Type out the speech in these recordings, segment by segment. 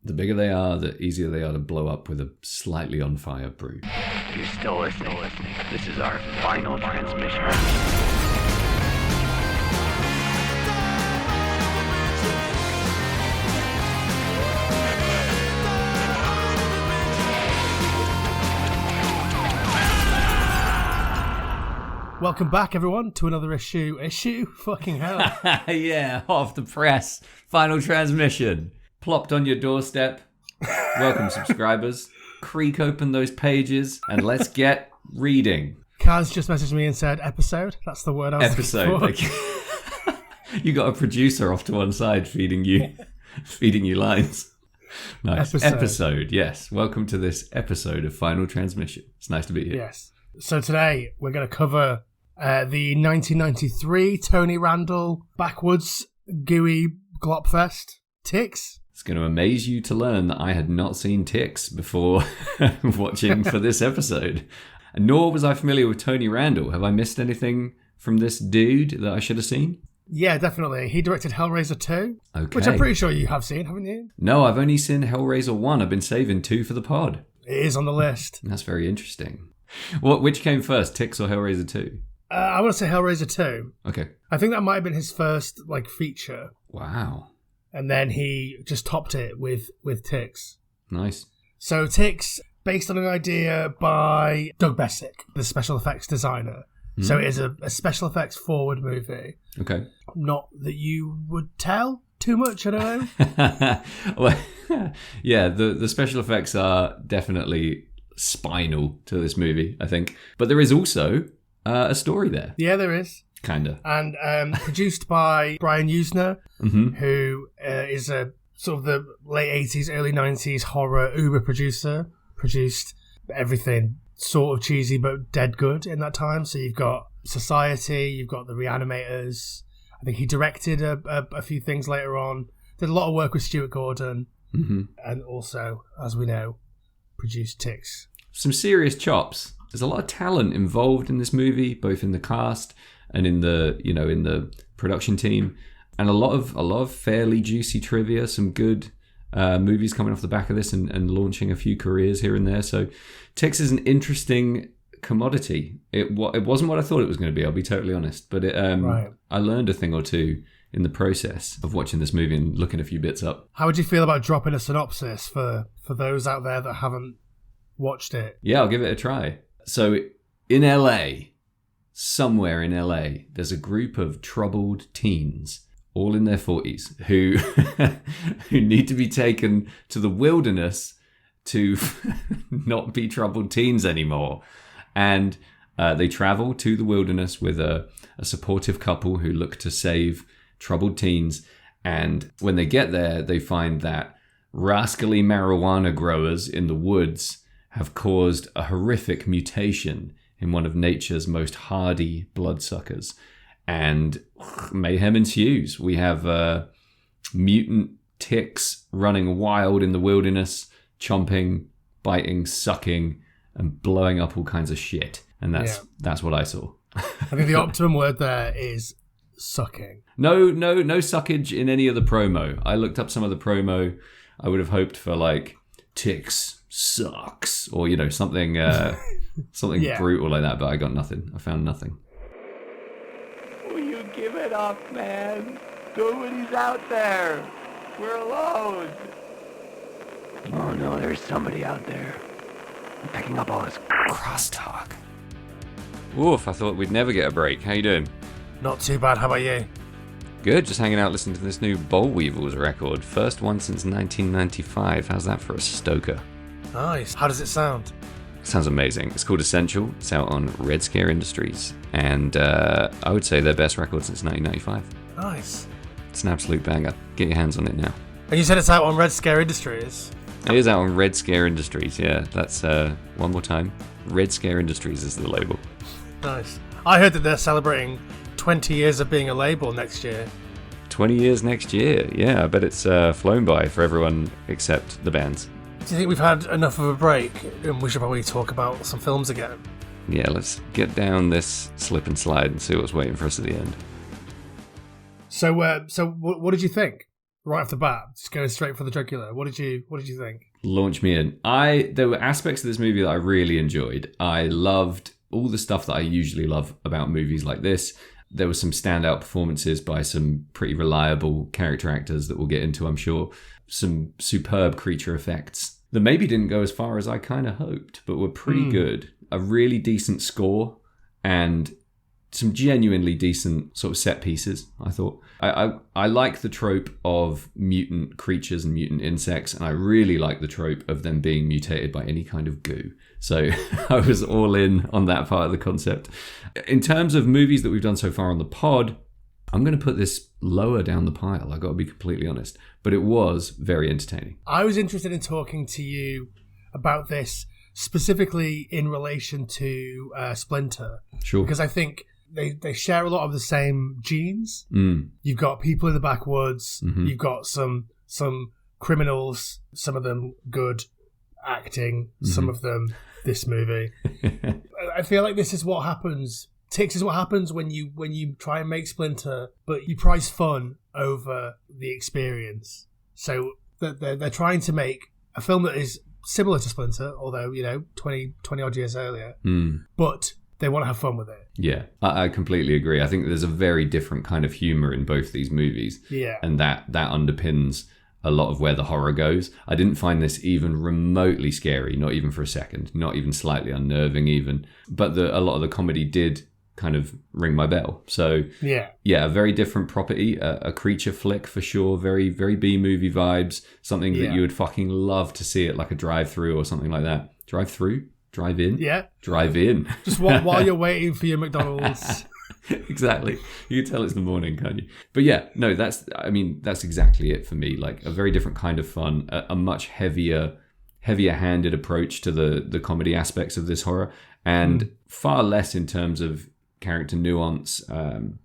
The bigger they are, the easier they are to blow up with a slightly on fire brew. You're still listening. This is our final transmission. Welcome back, everyone, to another issue. Fucking hell. Yeah, off the press. Final transmission. Plopped on your doorstep. Welcome, subscribers. Creak open those pages and let's get reading. Kaz just messaged me and said episode. That's the word I was looking for. You got a producer off to one side feeding you lines. Nice. Episode, yes. Welcome to this episode of Final Transmission. It's nice to be here. Yes. So today we're going to cover the 1993 Tony Randall Backwoods Gooey Glopfest Ticks. It's going to amaze you to learn that I had not seen Ticks before watching for this episode. Nor was I familiar with Tony Randall. Have I missed anything from this dude that I should have seen? Yeah, definitely. He directed Hellraiser 2, okay. Which I'm pretty sure you have seen, haven't you? No, I've only seen Hellraiser 1. I've been saving 2 for the pod. It is on the list. That's very interesting. Which came first, Ticks or Hellraiser 2? I want to say Hellraiser 2. Okay. I think that might have been his first feature. Wow. And then he just topped it with Ticks. Nice. So Ticks, based on an idea by Doug Bessick, the special effects designer. So it is a special effects forward movie. Okay. Not that you would tell too much, I don't know. Well, yeah, the special effects are definitely spinal to this movie, I think. But there is also a story there. Yeah, there is. Kinda. And produced by Brian Usner, who is a sort of the late 80s, early 90s horror uber producer. Produced everything sort of cheesy but dead good in that time. So you've got Society, you've got The Reanimators. I think he directed a few things later on. Did a lot of work with Stuart Gordon. And also, as we know, produced Ticks. Some serious chops. There's a lot of talent involved in this movie, both in the cast and in the production team, and a lot of fairly juicy trivia. Some good movies coming off the back of this and launching a few careers here and there. So Ticks is an interesting commodity. It wasn't what I thought it was going to be, I'll be totally honest, but right. I learned a thing or two in the process of watching this movie and looking a few bits up. How would you feel about dropping a synopsis for those out there that haven't watched it? Yeah, I'll give it a try. So in LA, somewhere in LA, there's a group of troubled teens, all in their 40s, who need to be taken to the wilderness to not be troubled teens anymore. And they travel to the wilderness with a supportive couple who look to save troubled teens. And when they get there, they find that rascally marijuana growers in the woods have caused a horrific mutation in one of nature's most hardy bloodsuckers. And mayhem ensues. We have mutant ticks running wild in the wilderness, chomping, biting, sucking, and blowing up all kinds of shit. And that's what I saw. I think the optimum word there is sucking. No suckage in any of the promo. I looked up some of the promo. I would have hoped for ticks sucks or something brutal like that, but I got nothing. I found nothing. Will you give it up, man? Nobody's out there. We're alone. Oh no, there's somebody out there. I'm picking up all this crosstalk. Oof, I thought we'd never get a break. How you doing? Not too bad, how about you? Good, just hanging out listening to this new Boll Weevils record. First one since 1995. How's that for a stoker? Nice. How does it sound? Sounds amazing. It's called Essential. It's out on Red Scare Industries. And I would say their best record since 1995. Nice. It's an absolute banger. Get your hands on it now. And you said it's out on Red Scare Industries? It is out on Red Scare Industries, yeah. That's, one more time. Red Scare Industries is the label. Nice. I heard that they're celebrating 20 years of being a label next year. 20 years next year, yeah. I bet it's flown by for everyone except the bands. Do you think we've had enough of a break and we should probably talk about some films again? Yeah, let's get down this slip and slide and see what's waiting for us at the end. So what did you think? right off the bat, just going straight for the jugular. What did you think? Launch me in. There were aspects of this movie that I really enjoyed. I loved all the stuff that I usually love about movies like this. There were some standout performances by some pretty reliable character actors that we'll get into, I'm sure. Some superb creature effects that maybe didn't go as far as I kind of hoped, but were pretty good. A really decent score and some genuinely decent sort of set pieces, I thought. I like the trope of mutant creatures and mutant insects, and I really like the trope of them being mutated by any kind of goo. So I was all in on that part of the concept. In terms of movies that we've done so far on the pod, I'm going to put this lower down the pile, I've got to be completely honest. But it was very entertaining. I was interested in talking to you about this specifically in relation to Splinter. Sure. Because I think they share a lot of the same genes. You've got people in the backwoods. You've got some criminals, some of them good acting, some of them this movie. I feel like this is what happens. Ticks is what happens when you try and make Splinter, but you prize fun over the experience. So they're trying to make a film that is similar to Splinter, although 20 odd years earlier, but they want to have fun with it. Yeah, I completely agree. I think there's a very different kind of humor in both these movies. Yeah, and that underpins a lot of where the horror goes. I didn't find this even remotely scary, not even for a second, not even slightly unnerving even. But a lot of the comedy did kind of ring my bell. So yeah, a very different property, a creature flick for sure, very, very B-movie vibes, something that you would fucking love to see it like a drive-through or something like that. Drive-through? Drive-in? Yeah. Drive-in. Just while you're waiting for your McDonald's. Exactly. You can tell it's the morning, can't you? But yeah, no, that's exactly it for me. Like a very different kind of fun, a much heavier-handed approach to the comedy aspects of this horror, and far less in terms of character nuance. And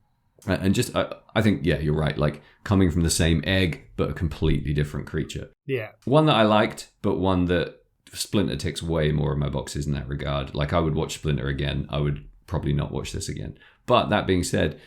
just, I think, yeah, you're right. Like coming from the same egg, but a completely different creature. Yeah. One that I liked, but one that Splinter ticks way more of my boxes in that regard. Like I would watch Splinter again. I would probably not watch this again. But that being said,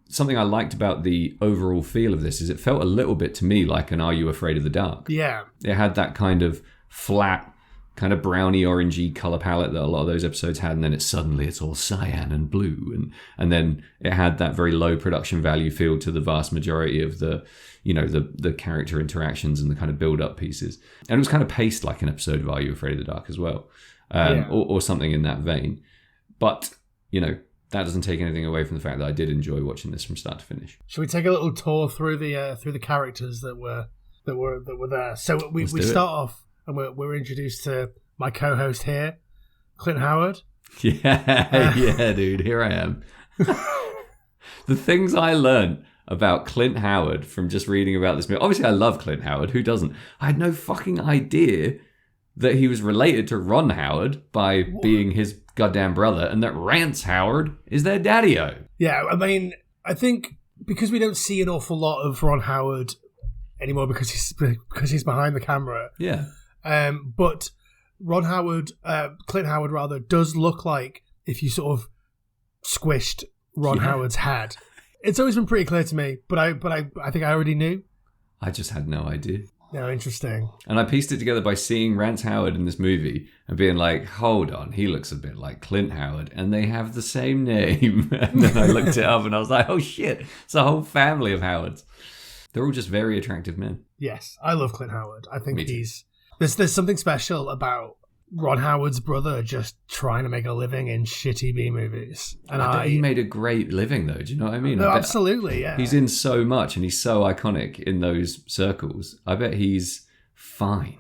something I liked about the overall feel of this is it felt a little bit to me like an Are You Afraid of the Dark? Yeah. It had that kind of flat, kind of browny orangey color palette that a lot of those episodes had, and then it's all cyan and blue, and then it had that very low production value feel to the vast majority of the character interactions and the kind of build-up pieces. And it was kind of paced like an episode of Are You Afraid of the Dark as well, or something in that vein. But that doesn't take anything away from the fact that I did enjoy watching this from start to finish. Should we take a little tour through the characters that were there? So we start off and we're introduced to my co-host here, Clint Howard. Yeah, dude, here I am. The things I learned about Clint Howard from just reading about this movie. Obviously, I love Clint Howard. Who doesn't? I had no fucking idea that he was related to Ron Howard by being his goddamn brother, and that Rance Howard is their daddy-o. Yeah, I mean, I think because we don't see an awful lot of Ron Howard anymore because he's behind the camera. Yeah. But Clint Howard rather, does look like if you sort of squished Ron Howard's head. It's always been pretty clear to me, but I think I already knew. I just had no idea. No, interesting. And I pieced it together by seeing Rance Howard in this movie and being like, hold on, he looks a bit like Clint Howard, and they have the same name. And then I looked it up and I was like, oh shit, it's a whole family of Howards. They're all just very attractive men. Yes, I love Clint Howard. I think there's something special about Ron Howard's brother just trying to make a living in shitty B movies. And he made a great living though. Do you know what I mean? No, absolutely, yeah. He's in so much and he's so iconic in those circles. I bet he's fine.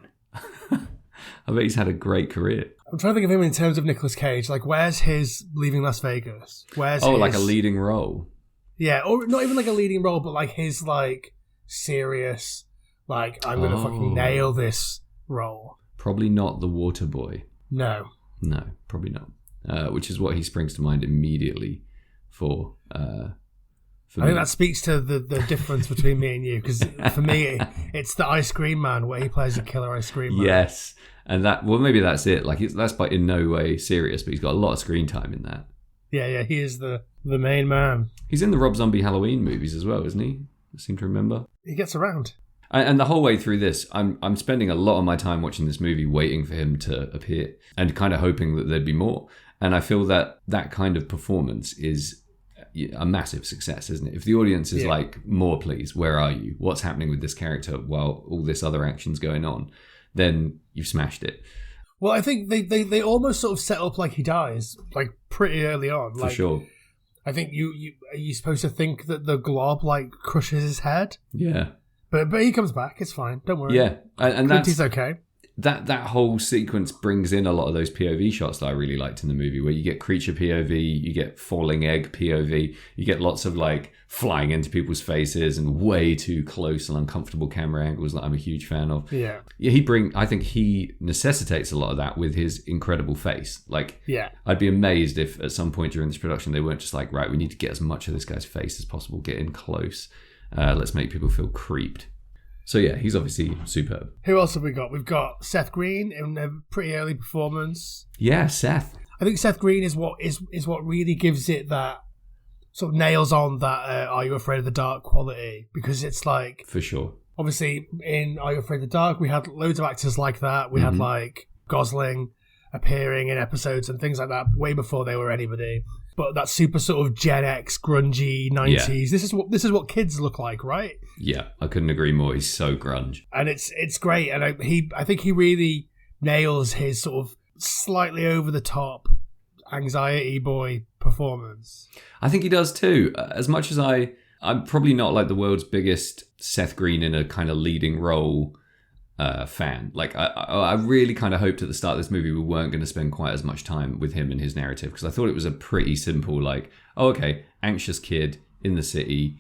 I bet he's had a great career. I'm trying to think of him in terms of Nicolas Cage. Like, where's his Leaving Las Vegas? Like a leading role? Yeah, or not even like a leading role, but like his like serious, like I'm gonna fucking nail this role. Probably not The Water Boy. No, probably not. Which is what he springs to mind immediately for I think that speaks to the difference between me and you, because for me, it's the Ice Cream Man where he plays a killer ice cream man. Yes, and maybe that's it. Like that's by in no way serious, but he's got a lot of screen time in that. Yeah, he is the main man. He's in the Rob Zombie Halloween movies as well, isn't he? I seem to remember. He gets around. And the whole way through this, I'm spending a lot of my time watching this movie waiting for him to appear and kind of hoping that there'd be more. And I feel that kind of performance is a massive success, isn't it? If the audience is like, more please, where are you? What's happening with this character while all this other action's going on? Then you've smashed it. Well, I think they almost sort of set up like he dies, like pretty early on. For sure. I think are you supposed to think that the glob like crushes his head? Yeah. But he comes back. It's fine. Don't worry. Yeah, and Clint okay. That whole sequence brings in a lot of those POV shots that I really liked in the movie, where you get creature POV, you get falling egg POV, you get lots of like flying into people's faces and way too close and uncomfortable camera angles that I'm a huge fan of. Yeah. I think he necessitates a lot of that with his incredible face. Like, yeah, I'd be amazed if at some point during this production they weren't just like, right, we need to get as much of this guy's face as possible, get in close, let's make people feel creeped. So yeah, he's obviously superb. Who else have we got? We've got Seth Green in a pretty early performance. Yeah, Seth. I think Seth Green is what really gives it that sort of nails on that Are You Afraid of the Dark quality, because it's like, for sure. Obviously in Are You Afraid of the Dark we had loads of actors like that. We had like Gosling appearing in episodes and things like that way before they were anybody. But that super sort of Gen X, grungy 90s. Yeah. This is what kids look like, right? Yeah, I couldn't agree more. He's so grunge, and it's great. And I think he really nails his sort of slightly over the top anxiety boy performance. I think he does too. As much as I'm probably not like the world's biggest Seth Green in a kind of leading role fan. Like I really kind of hoped at the start of this movie we weren't going to spend quite as much time with him and his narrative, because I thought it was a pretty simple like, oh okay, anxious kid in the city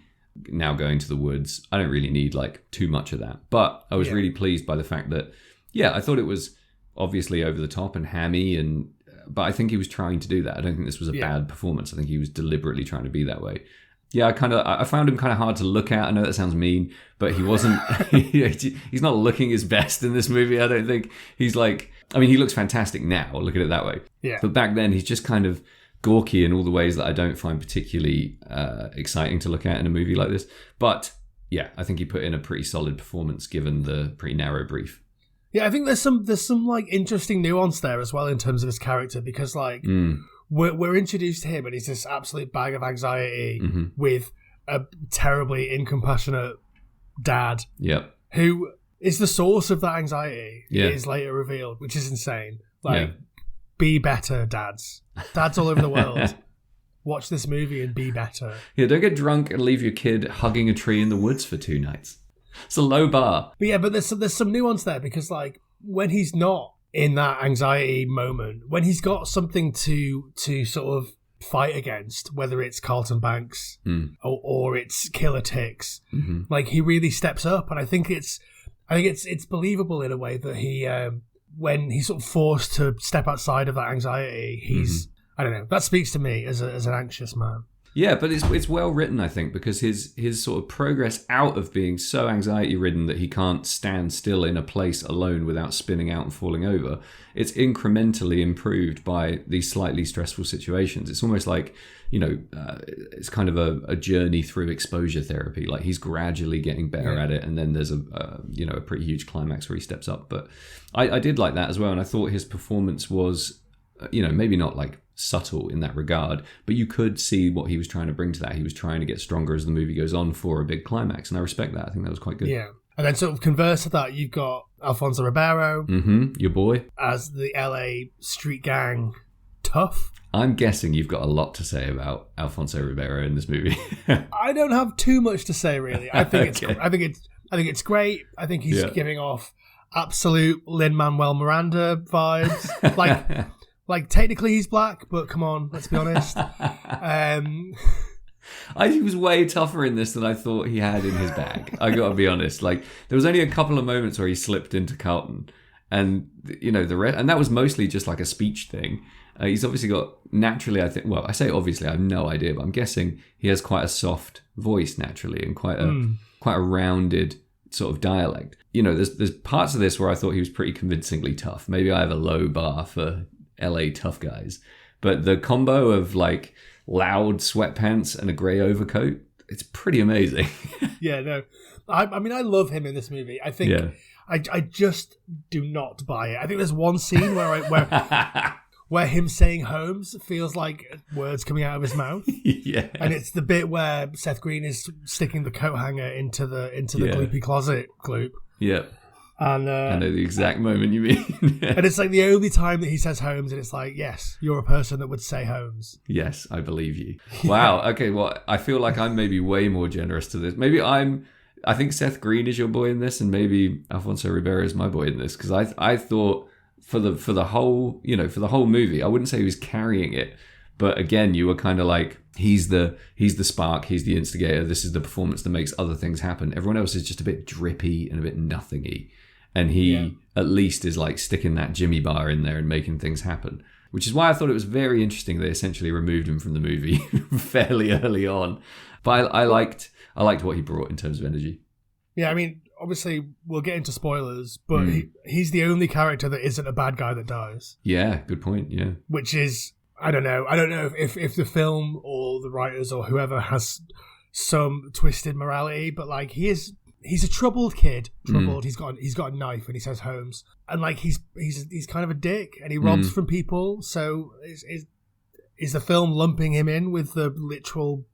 now going to the woods. I don't really need like too much of that. But I was really pleased by the fact that I thought it was obviously over the top and hammy, but I think he was trying to do that. I don't think this was a bad performance. I think he was deliberately trying to be that way. Yeah, I found him kind of hard to look at. I know that sounds mean, but he wasn't. He's not looking his best in this movie. I don't think he's like. I mean, he looks fantastic now. Look at it that way. Yeah. But back then, he's just kind of gawky in all the ways that I don't find particularly exciting to look at in a movie like this. But yeah, I think he put in a pretty solid performance given the pretty narrow brief. Yeah, I think there's some like interesting nuance there as well in terms of his character, because like. We're introduced to him and he's this absolute bag of anxiety with a terribly incompassionate dad who is the source of that anxiety. It is later revealed, which is insane. Like, be better, dads. Dads all over the world. Watch this movie and be better. Yeah, don't get drunk and leave your kid hugging a tree in the woods for 2 nights. It's a low bar. But there's some nuance there, because like when he's not in that anxiety moment, when he's got something to sort of fight against, whether it's Carlton Banks or it's killer ticks, like he really steps up, and I think it's believable in a way that he when he's sort of forced to step outside of that anxiety, he's I don't know, that speaks to me as an anxious man. Yeah, but it's well written, I think, because his sort of progress out of being so anxiety-ridden that he can't stand still in a place alone without spinning out and falling over, it's incrementally improved by these slightly stressful situations. It's almost like, it's kind of a journey through exposure therapy. Like he's gradually getting better at it, and then there's a pretty huge climax where he steps up. But I did like that as well, and I thought his performance was, maybe not like subtle in that regard, but you could see what he was trying to bring to that. He was trying to get stronger as the movie goes on for a big climax, and I respect that. I think that was quite good. Yeah. And then sort of converse to that, you've got Alfonso Ribeiro, your boy, as the LA street gang tough. I'm guessing you've got a lot to say about Alfonso Ribeiro in this movie. I don't have too much to say really. I think it's great. I think he's giving off absolute Lin-Manuel Miranda vibes. Like technically he's black, but come on, let's be honest. He was way tougher in this than I thought he had in his bag. I got to be honest. Like there was only a couple of moments where he slipped into Carlton, and the rest, and that was mostly just like a speech thing. He's obviously got naturally. I think. Well, I say obviously. I have no idea, but I'm guessing he has quite a soft voice naturally and quite a rounded sort of dialect. There's parts of this where I thought he was pretty convincingly tough. Maybe I have a low bar for LA tough guys, but the combo of like loud sweatpants and a grey overcoat, it's pretty amazing. Yeah, no, I mean, I love him in this movie. I think I just do not buy it. I think there's one scene where him saying Holmes feels like words coming out of his mouth. Yeah. And it's the bit where Seth Green is sticking the coat hanger into the gloopy closet gloop. Yeah. And I know the exact moment you mean. And it's like the only time that he says Holmes, and it's like, yes, you're a person that would say Holmes. Yes, I believe you. Wow. Okay, well, I feel like I'm maybe way more generous to this. I think Seth Green is your boy in this, and maybe Alfonso Ribeiro is my boy in this, because I thought for the whole movie, I wouldn't say he was carrying it, but again, you were kind of like, he's the spark, he's the instigator, this is the performance that makes other things happen. Everyone else is just a bit drippy and a bit nothingy, and he at least is like sticking that Jimmy bar in there and making things happen, which is why I thought it was very interesting they essentially removed him from the movie fairly early on. But I liked what he brought in terms of energy. Yeah, I mean, obviously we'll get into spoilers, but he's the only character that isn't a bad guy that dies. Yeah, good point. Yeah, which is, I don't know if the film or the writers or whoever has some twisted morality, but like he's a troubled kid. He's got a knife and he says Holmes, and like he's kind of a dick and he robs from people. So is the film lumping him in with the literal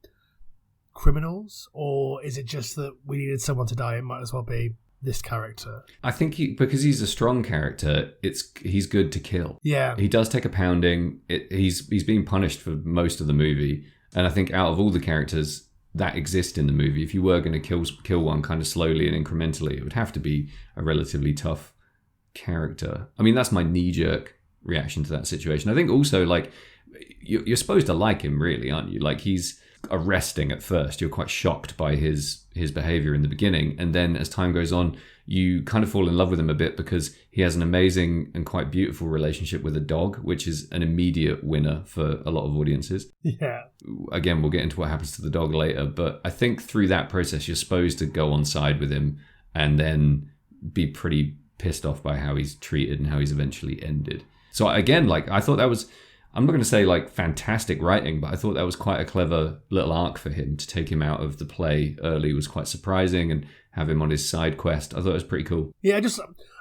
criminals, or is it just that we needed someone to die? It might as well be this character. I think because he's a strong character, he's good to kill. Yeah, he does take a pounding. He's being punished for most of the movie, and I think out of all the characters that exist in the movie, if you were going to kill one kind of slowly and incrementally, it would have to be a relatively tough character. I mean, that's my knee-jerk reaction to that situation. I think also, like, you're supposed to like him, really, aren't you? Like, he's arresting at first. You're quite shocked by his behavior in the beginning, and then as time goes on, you kind of fall in love with him a bit because he has an amazing and quite beautiful relationship with a dog, which is an immediate winner for a lot of audiences. Yeah. Again, we'll get into what happens to the dog later, but I think through that process, you're supposed to go on side with him and then be pretty pissed off by how he's treated and how he's eventually ended. So again, like, I thought that was, I'm not going to say like fantastic writing, but I thought that was quite a clever little arc for him. To take him out of the play early was quite surprising, and have him on his side quest, I thought it was pretty cool. Yeah,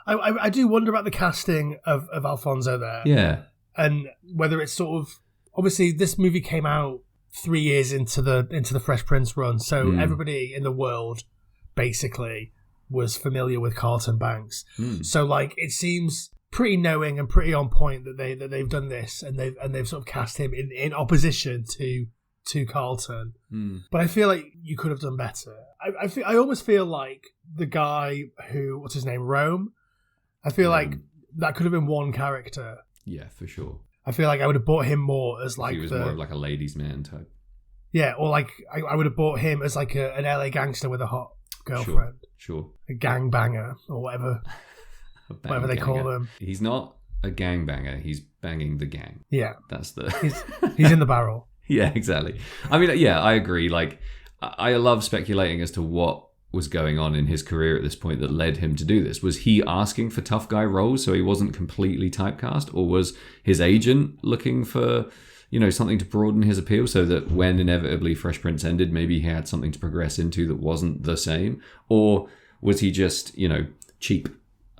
I do wonder about the casting of Alfonso there. Yeah. And whether it's sort of, obviously this movie came out 3 years into the Fresh Prince run, so everybody in the world basically was familiar with Carlton Banks. So like it seems pretty knowing and pretty on point that they've done this, and they've sort of cast him in opposition to Carlton. But I feel like you could have done better. I almost feel like the guy who, what's his name, Rome, I feel like that could have been one character. Yeah, for sure. I feel like I would have bought him more as like, he was more of like a ladies' man type. Yeah, or like I would have bought him as like an LA gangster with a hot girlfriend. Sure. A gangbanger or whatever. Whatever they call them. He's not a gangbanger. He's banging the gang. Yeah. That's the... he's in the barrel. Yeah, exactly. I mean, yeah, I agree. Like, I love speculating as to what was going on in his career at this point that led him to do this. Was he asking for tough guy roles so he wasn't completely typecast? Or was his agent looking for, something to broaden his appeal so that when inevitably Fresh Prince ended, maybe he had something to progress into that wasn't the same? Or was he just, cheap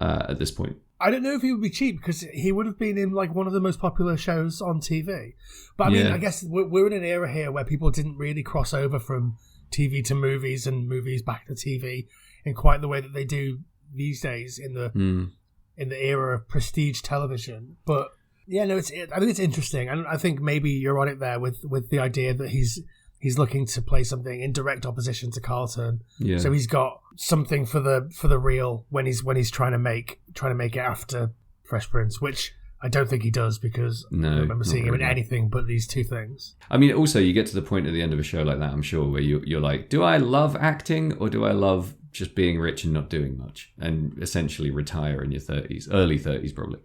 at this point? I don't know if he would be cheap because he would have been in like one of the most popular shows on TV. But I mean, I guess we're in an era here where people didn't really cross over from TV to movies and movies back to TV in quite the way that they do these days in the era of prestige television. But yeah, no, I think it's interesting, and I think maybe you're on it there with the idea that he's looking to play something in direct opposition to Carlton. Yeah. So he's got something for the real when he's trying to make it after Fresh Prince, which I don't think he does, because I don't remember seeing him in anything but these two things. I mean, also you get to the point at the end of a show like that, I'm sure, where you're like, do I love acting or do I love just being rich and not doing much and essentially retire in your 30s, early 30s probably.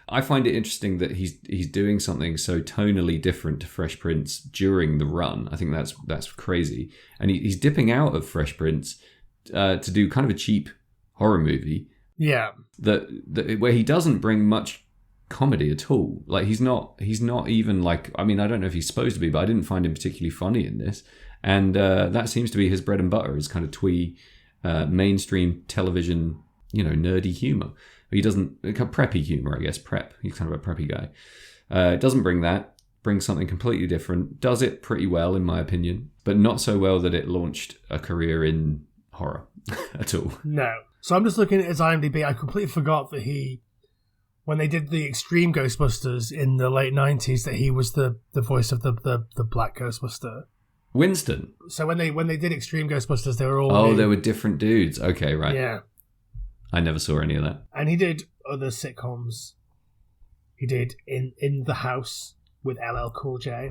I find it interesting that he's doing something so tonally different to Fresh Prince during the run. I think that's crazy. And he's dipping out of Fresh Prince to do kind of a cheap horror movie. Yeah. That where he doesn't bring much comedy at all. Like he's not even like, I mean, I don't know if he's supposed to be, but I didn't find him particularly funny in this. And that seems to be his bread and butter, is kind of twee mainstream television, nerdy humor. He doesn't, preppy humor, I guess, prep. He's kind of a preppy guy. Doesn't bring that, brings something completely different, does it pretty well, in my opinion, but not so well that it launched a career in horror at all. No. So I'm just looking at his IMDb. I completely forgot that when they did the Extreme Ghostbusters in the late 90s, that he was the voice of the Black Ghostbuster. Winston. So when they did Extreme Ghostbusters, they were all they were different dudes. Okay, right. Yeah. I never saw any of that. And he did other sitcoms. He did In the House with LL Cool J.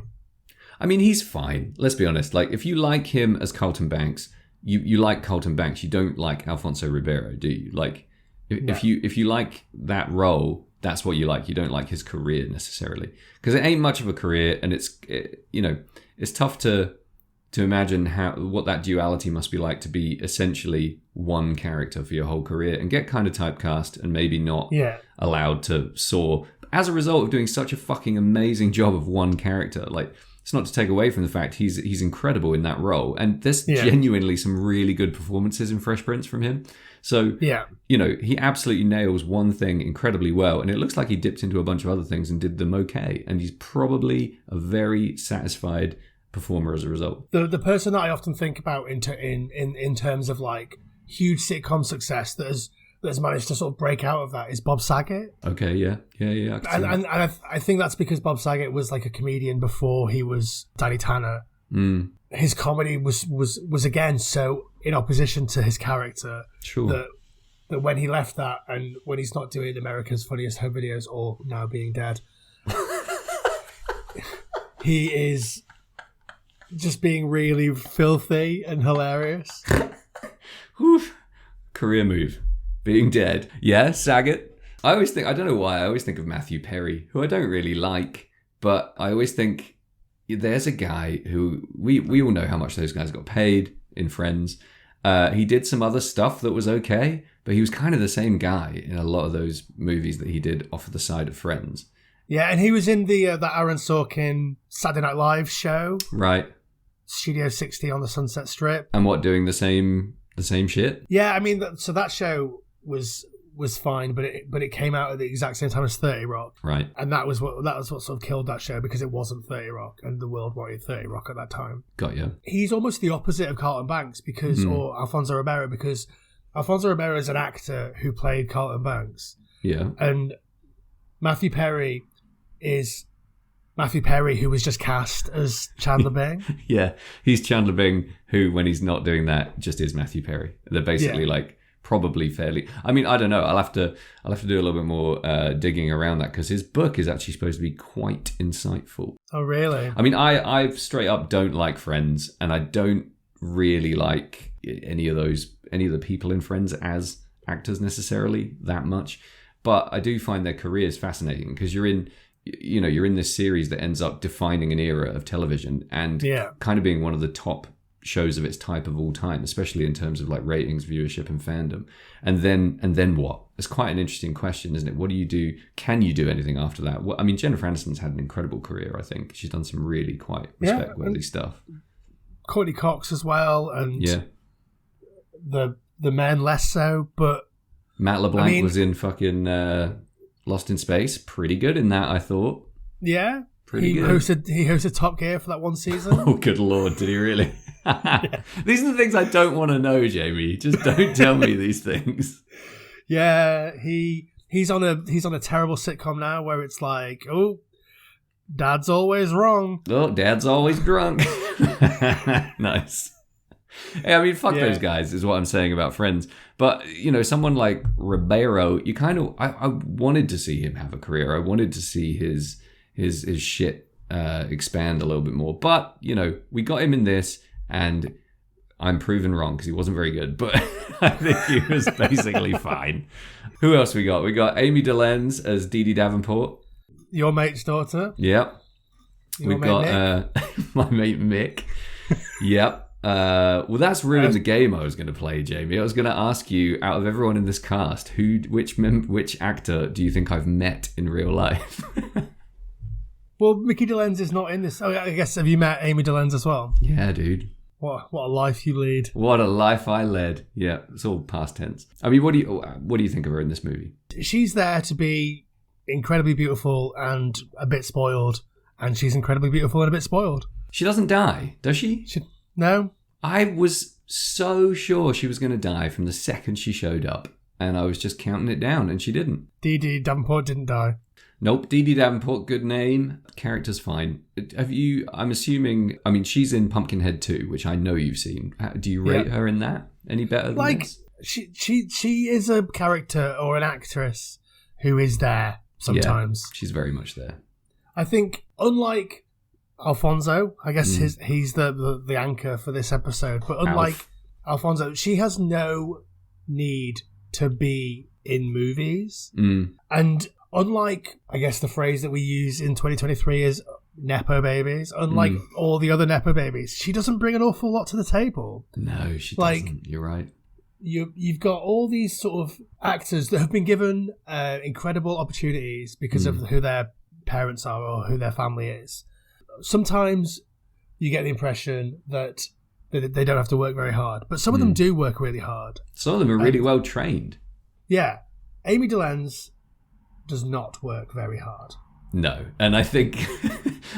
I mean, he's fine. Let's be honest. Like, if you like him as Carlton Banks, you like Carlton Banks. You don't like Alfonso Ribeiro, do you? Like, if you like that role, that's what you like. You don't like his career necessarily, because it ain't much of a career, and it's tough to imagine what that duality must be like to be essentially one character for your whole career and get kind of typecast and maybe not allowed to soar as a result of doing such a fucking amazing job of one character. Like, it's not to take away from the fact he's incredible in that role, and there's genuinely some really good performances in Fresh Prince from him. So he absolutely nails one thing incredibly well, and it looks like he dipped into a bunch of other things and did them okay, and he's probably a very satisfied performer as a result. The person that I often think about in terms of like huge sitcom success that has managed to sort of break out of that is Bob Saget. Okay, yeah. And I think that's because Bob Saget was like a comedian before he was Danny Tanner. Mm. His comedy was again so in opposition to his character that when he left that, and when he's not doing America's Funniest Home Videos or Now Being Dead, he is just being really filthy and hilarious. Oof. Career move. Being dead. Yeah, Saget. I always think of Matthew Perry, who I don't really like, but I always think there's a guy who we all know how much those guys got paid in Friends. He did some other stuff that was okay, but he was kind of the same guy in a lot of those movies that he did off of the side of Friends. Yeah, and he was in the Aaron Sorkin Saturday Night Live show. Right. Studio 60 on the Sunset Strip. And what, doing the same shit? Yeah, I mean, so that show was fine, but it came out at the exact same time as 30 Rock. Right. And that was what sort of killed that show, because it wasn't 30 Rock, and the world wanted 30 Rock at that time. Got you. He's almost the opposite of Carlton Banks or Alfonso Ribeiro, because Alfonso Ribeiro is an actor who played Carlton Banks. Yeah. And Matthew Perry is Matthew Perry, who was just cast as Chandler Bing. Yeah, he's Chandler Bing, who, when he's not doing that, just is Matthew Perry. They're basically like probably fairly. I mean, I don't know. I'll have to do a little bit more digging around that, because his book is actually supposed to be quite insightful. Oh, really? I mean, I straight up don't like Friends, and I don't really like any of the people in Friends as actors necessarily that much. But I do find their careers fascinating, because you're in this series that ends up defining an era of television and kind of being one of the top shows of its type of all time, especially in terms of like ratings, viewership, and fandom. And then what? It's quite an interesting question, isn't it? What do you do? Can you do anything after that? Well, I mean, Jennifer Aniston's had an incredible career, I think. She's done some really quite respect-worthy stuff. Courtney Cox as well, and the men less so, but Matt LeBlanc was in fucking Lost in Space. Pretty good in that, I thought. Yeah. Pretty good. He hosted Top Gear for that one season. Oh, good Lord, did he really? These are the things I don't want to know, Jamie. Just don't tell me these things. Yeah, he's on a terrible sitcom now where it's like, oh, Dad's always wrong. Oh, Dad's always drunk. Nice. Hey, I mean, fuck those guys is what I'm saying about Friends. But, someone like Ribeiro, I wanted to see him have a career. I wanted to see his shit expand a little bit more. But, we got him in this, and I'm proven wrong because he wasn't very good. But I think he was basically fine. Who else we got? We got Amy DeLenz as Dee Dee Davenport. Your mate's daughter. Yep. We've got my mate Mick. Yep. Well, that's ruined the game I was going to play, Jamie. I was going to ask you, out of everyone in this cast, which actor do you think I've met in real life? Well, Mickey DeLenz is not in this. Oh, I guess, have you met Amy DeLenz as well? Yeah, dude. What a life you lead. What a life I led. Yeah, it's all past tense. I mean, what do you think of her in this movie? She's there to be incredibly beautiful and a bit spoiled, and she's incredibly beautiful and a bit spoiled. She doesn't die, does she? No. I was so sure she was going to die from the second she showed up, and I was just counting it down, and she didn't. Dee Dee Davenport didn't die. Nope, Dee Dee Davenport, good name. Character's fine. I'm assuming, I mean, she's in Pumpkinhead 2, which I know you've seen. Do you rate her in that any better than this? She is a character or an actress who is there sometimes. Yeah, she's very much there. I think, unlike Alfonso, I guess he's the anchor for this episode, but unlike Alfonso, she has no need to be in movies. And unlike, I guess, the phrase that we use in 2023 is nepo babies, unlike all the other nepo babies, she doesn't bring an awful lot to the table. No, she doesn't. You're right. You've got all these sort of actors that have been given incredible opportunities because of who their parents are or who their family is. Sometimes you get the impression that they don't have to work very hard, but some of them do work really hard. Some of them are really well trained. Yeah. Amy Delenz does not work very hard. No. And I think,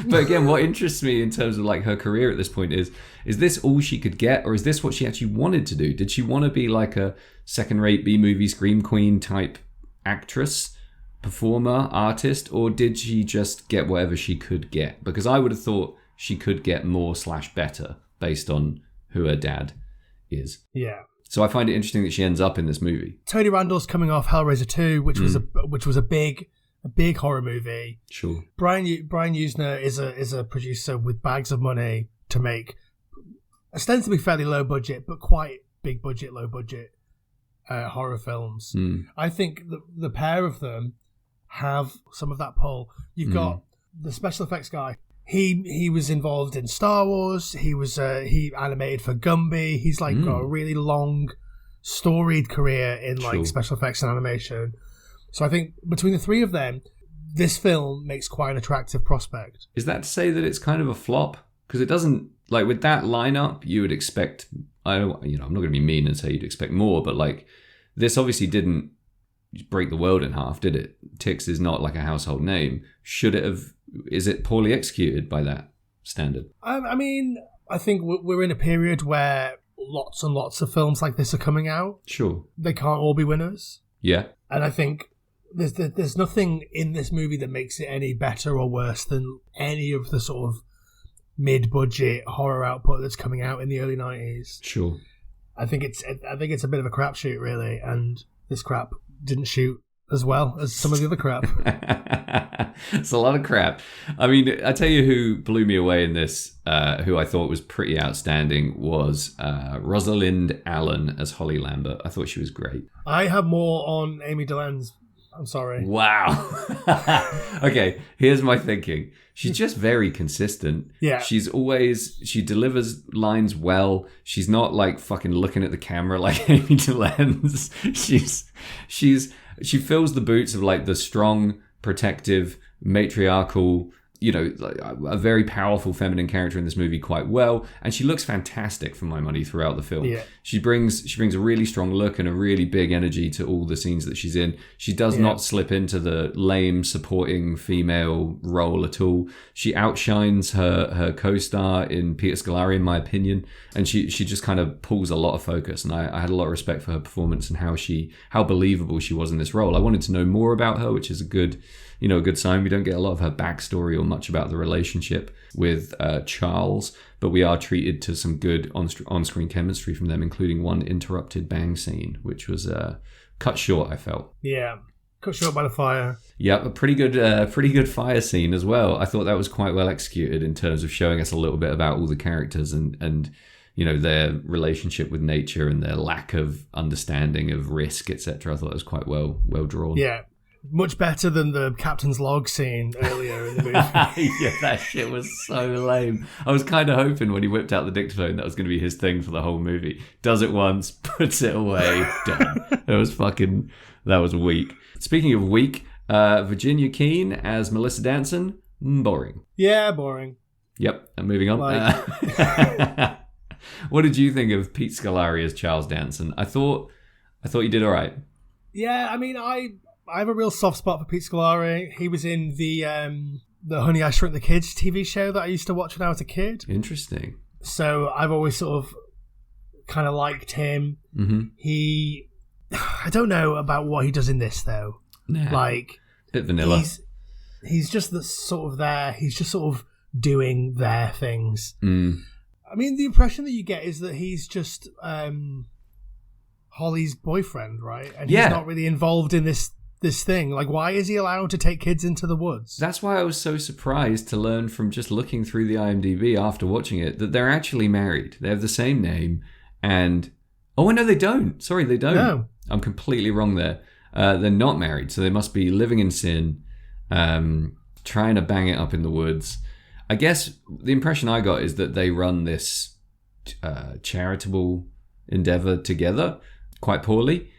but again, what interests me in terms of like her career at this point is this all she could get, or is this what she actually wanted to do? Did she want to be like a second-rate B-movie scream queen type actress, performer, artist, or did she just get whatever she could get? Because I would have thought she could get more / better based on who her dad is. Yeah. So I find it interesting that she ends up in this movie. Tony Randall's coming off Hellraiser 2, which was a big horror movie. Sure. Brian Usner is a producer with bags of money to make ostensibly fairly low budget, but quite big budget, low budget horror films. I think the pair of them have some of that pull. You've got the special effects guy. He was involved in Star Wars. He animated for Gumby. He's got a really long, storied career in special effects and animation. So I think between the three of them, this film makes quite an attractive prospect. Is that to say that it's kind of a flop? Because it doesn't, like with that lineup, you would expect. I'm not going to be mean and say you'd expect more, but like this obviously didn't break the world in half, did it? Tix is not like a household name. Should it have? Is it poorly executed by that standard? I mean, I think we're in a period where lots and lots of films like this are coming out. Sure. They can't all be winners. Yeah. And I think there's nothing in this movie that makes it any better or worse than any of the sort of mid-budget horror output that's coming out in the early 90s. Sure. I think it's a bit of a crapshoot, really, and this crap didn't shoot as well as some of the other crap. It's a lot of crap. I mean, I tell you who blew me away in this, who I thought was pretty outstanding, was Rosalind Allen as Holly Lambert. I thought she was great. I have more on Amy Delenz. I'm sorry. Wow. Okay, here's my thinking. She's just very consistent. Yeah. She delivers lines well. She's not like fucking looking at the camera like Amy Delenz. She fills the boots of like the strong, protective, matriarchal, a very powerful feminine character in this movie quite well, and she looks fantastic for my money throughout the film. Yeah. She brings a really strong look and a really big energy to all the scenes that she's in. She does not slip into the lame supporting female role at all. She outshines her co-star in Peter Scolari, in my opinion, and she just kind of pulls a lot of focus, and I had a lot of respect for her performance and how believable she was in this role. I wanted to know more about her, which is a good sign. We don't get a lot of her backstory or much about the relationship with Charles, but we are treated to some good on-screen chemistry from them, including one interrupted bang scene, which was cut short, I felt. Yeah, cut short by the fire. Yeah, a pretty good fire scene as well. I thought that was quite well executed in terms of showing us a little bit about all the characters and their relationship with nature and their lack of understanding of risk, etc. I thought it was quite well drawn. Yeah. Much better than the captain's log scene earlier in the movie. Yeah, that shit was so lame. I was kind of hoping when he whipped out the dictaphone that was going to be his thing for the whole movie. Does it once, puts it away, done. That was weak. Speaking of weak, Virginia Keane as Melissa Danson, boring. Yeah, boring. Yep, and moving on. What did you think of Pete Scolari as Charles Danson? I thought you did all right. Yeah, I mean, I have a real soft spot for Pete Scolari. He was in the Honey, I Shrunk the Kids TV show that I used to watch when I was a kid. Interesting. So I've always sort of kind of liked him. Mm-hmm. I don't know about what he does in this though. Nah, like bit vanilla. He's just the sort of there. He's just sort of doing their things. I mean, the impression that you get is that he's just Holly's boyfriend, right? And he's not really involved in this thing. Like, why is he allowed to take kids into the woods? That's why I was so surprised to learn from just looking through the IMDb after watching it that they're actually married. They have the same name, and no, they don't. Sorry, they don't. No. I'm completely wrong there. They're not married, so they must be living in sin, trying to bang it up in the woods. I guess the impression I got is that they run this charitable endeavor together quite poorly.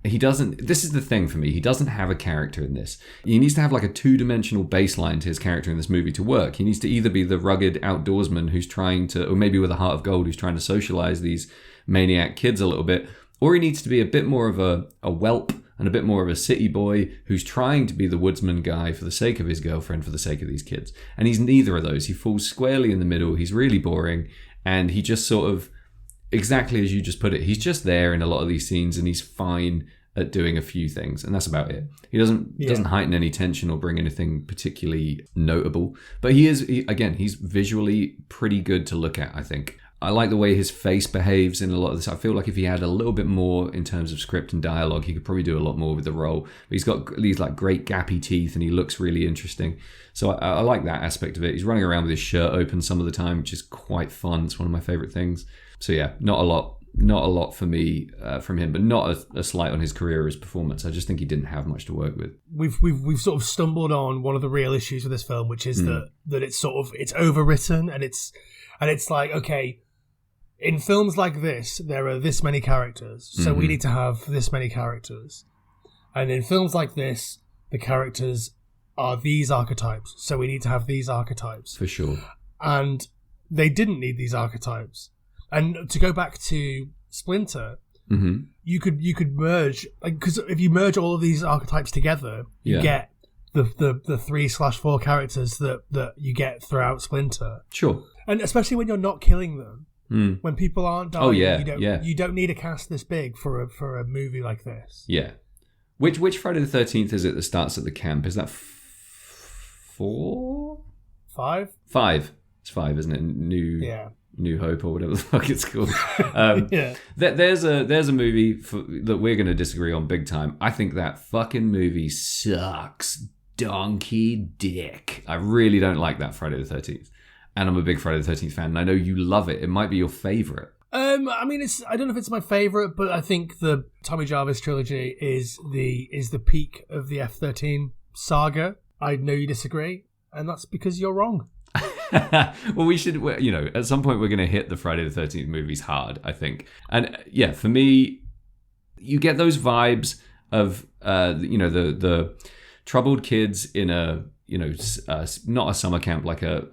He doesn't. This is the thing for me. He doesn't have a character in this. He needs to have like a two-dimensional baseline to his character in this movie to work. He needs to either be the rugged outdoorsman who's trying to, or maybe with a heart of gold, who's trying to socialize these maniac kids a little bit, or he needs to be a bit more of a whelp and a bit more of a city boy who's trying to be the woodsman guy for the sake of his girlfriend, for the sake of these kids. And he's neither of those. He falls squarely in the middle. He's really boring, and he just sort of, exactly as you just put it, he's just there in a lot of these scenes, and he's fine at doing a few things, and that's about it. He doesn't heighten any tension or bring anything particularly notable, but he's visually pretty good to look at, I think. I like the way his face behaves in a lot of this. I feel like if he had a little bit more in terms of script and dialogue, he could probably do a lot more with the role. But he's got these like great gappy teeth, and he looks really interesting. So I like that aspect of it. He's running around with his shirt open some of the time, which is quite fun. It's one of my favorite things. So yeah, not a lot for me from him, but not a slight on his career or his performance. I just think he didn't have much to work with. We've sort of stumbled on one of the real issues with this film, which is that it's overwritten, and it's like, okay, in films like this, there are this many characters, so we need to have this many characters. And in films like this, the characters are these archetypes, so we need to have these archetypes. For sure. And they didn't need these archetypes. And to go back to Splinter, you could merge, because if you merge all of these archetypes together, you get the 3/4 characters that you get throughout Splinter. Sure. And especially when you're not killing them. When people aren't dying, you don't need a cast this big for a movie like this. Yeah. Which Friday the 13th is it that starts at the camp? Is that 4? 5? 5. It's 5, isn't it? New Hope or whatever the fuck it's called. There's a movie that we're going to disagree on big time. I think that fucking movie sucks donkey dick. I really don't like that Friday the 13th. And I'm a big Friday the 13th fan, and I know you love it. It might be your favourite. I mean, I don't know if it's my favourite, but I think the Tommy Jarvis trilogy is the peak of the F-13 saga. I know you disagree, and that's because you're wrong. Well, we should, at some point we're going to hit the Friday the 13th movies hard, I think. And yeah, for me, you get those vibes of, the troubled kids in a, not a summer camp, like a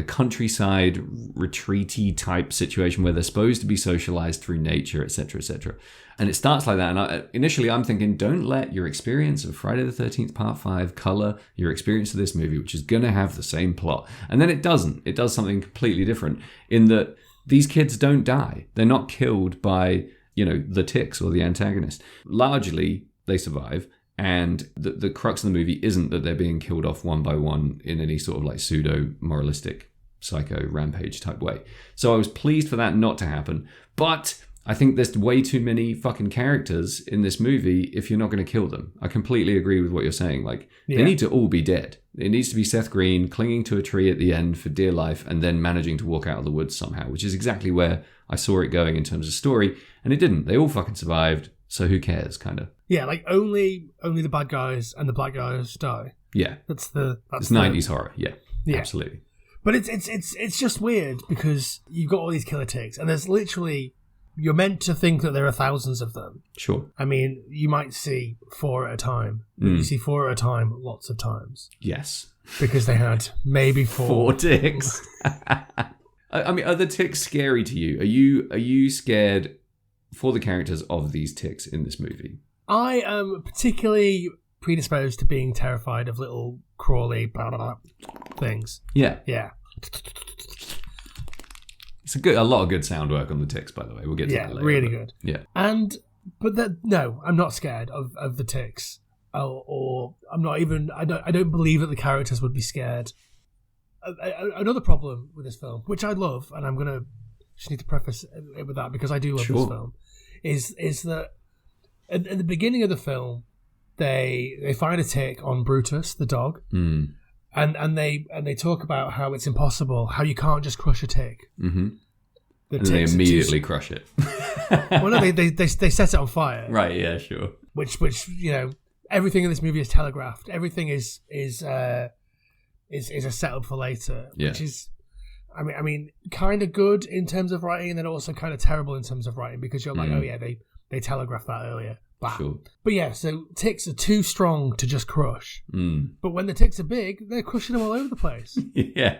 countryside retreaty type situation where they're supposed to be socialized through nature, etc., etc. And it starts like that. And initially I'm thinking, don't let your experience of Friday the 13th Part 5 color your experience of this movie, which is going to have the same plot. And then it doesn't. It does something completely different in that these kids don't die. They're not killed by, the ticks or the antagonist. Largely, they survive. And the crux of the movie isn't that they're being killed off one by one in any sort of like pseudo-moralistic psycho rampage type way. So I was pleased for that not to happen. But I think there's way too many fucking characters in this movie if you're not going to kill them. I completely agree with what you're saying. They need to all be dead. It needs to be Seth Green clinging to a tree at the end for dear life and then managing to walk out of the woods somehow, which is exactly where I saw it going in terms of story. And it didn't. They all fucking survived. So who cares, kind of? Yeah, like only the bad guys and the black guys die. Yeah, it's 90s horror. Yeah, absolutely. But it's just weird because you've got all these killer ticks, and there's literally, you're meant to think that there are thousands of them. Sure. I mean, you might see 4 at a time. You see 4 at a time lots of times. Yes. Because they had maybe 4. 4 ticks. I mean, are the ticks scary to you? Are you scared for the characters of these ticks in this movie? I am particularly predisposed to being terrified of little crawly blah, blah, blah things. Yeah. Yeah. It's a lot of good sound work on the ticks, by the way. We'll get to that later. Really good. Yeah. No, I'm not scared of the ticks. Or I'm not even. I don't believe that the characters would be scared. Another problem with this film, which I love, and I'm gonna just need to preface it with that because I do love this film, is that at the beginning of the film, they find a tick on Brutus, the dog, and they talk about how it's impossible, how you can't just crush a tick. Mm-hmm. And they immediately crush it. Well, no, they set it on fire. Right? Yeah, sure. Which everything in this movie is telegraphed. Everything is a setup for later, which is, I mean, kind of good in terms of writing, and then also kind of terrible in terms of writing because you're like, oh yeah, they telegraphed that earlier. Bam. Sure. But yeah, so ticks are too strong to just crush. But when the ticks are big, they're crushing them all over the place. Yeah.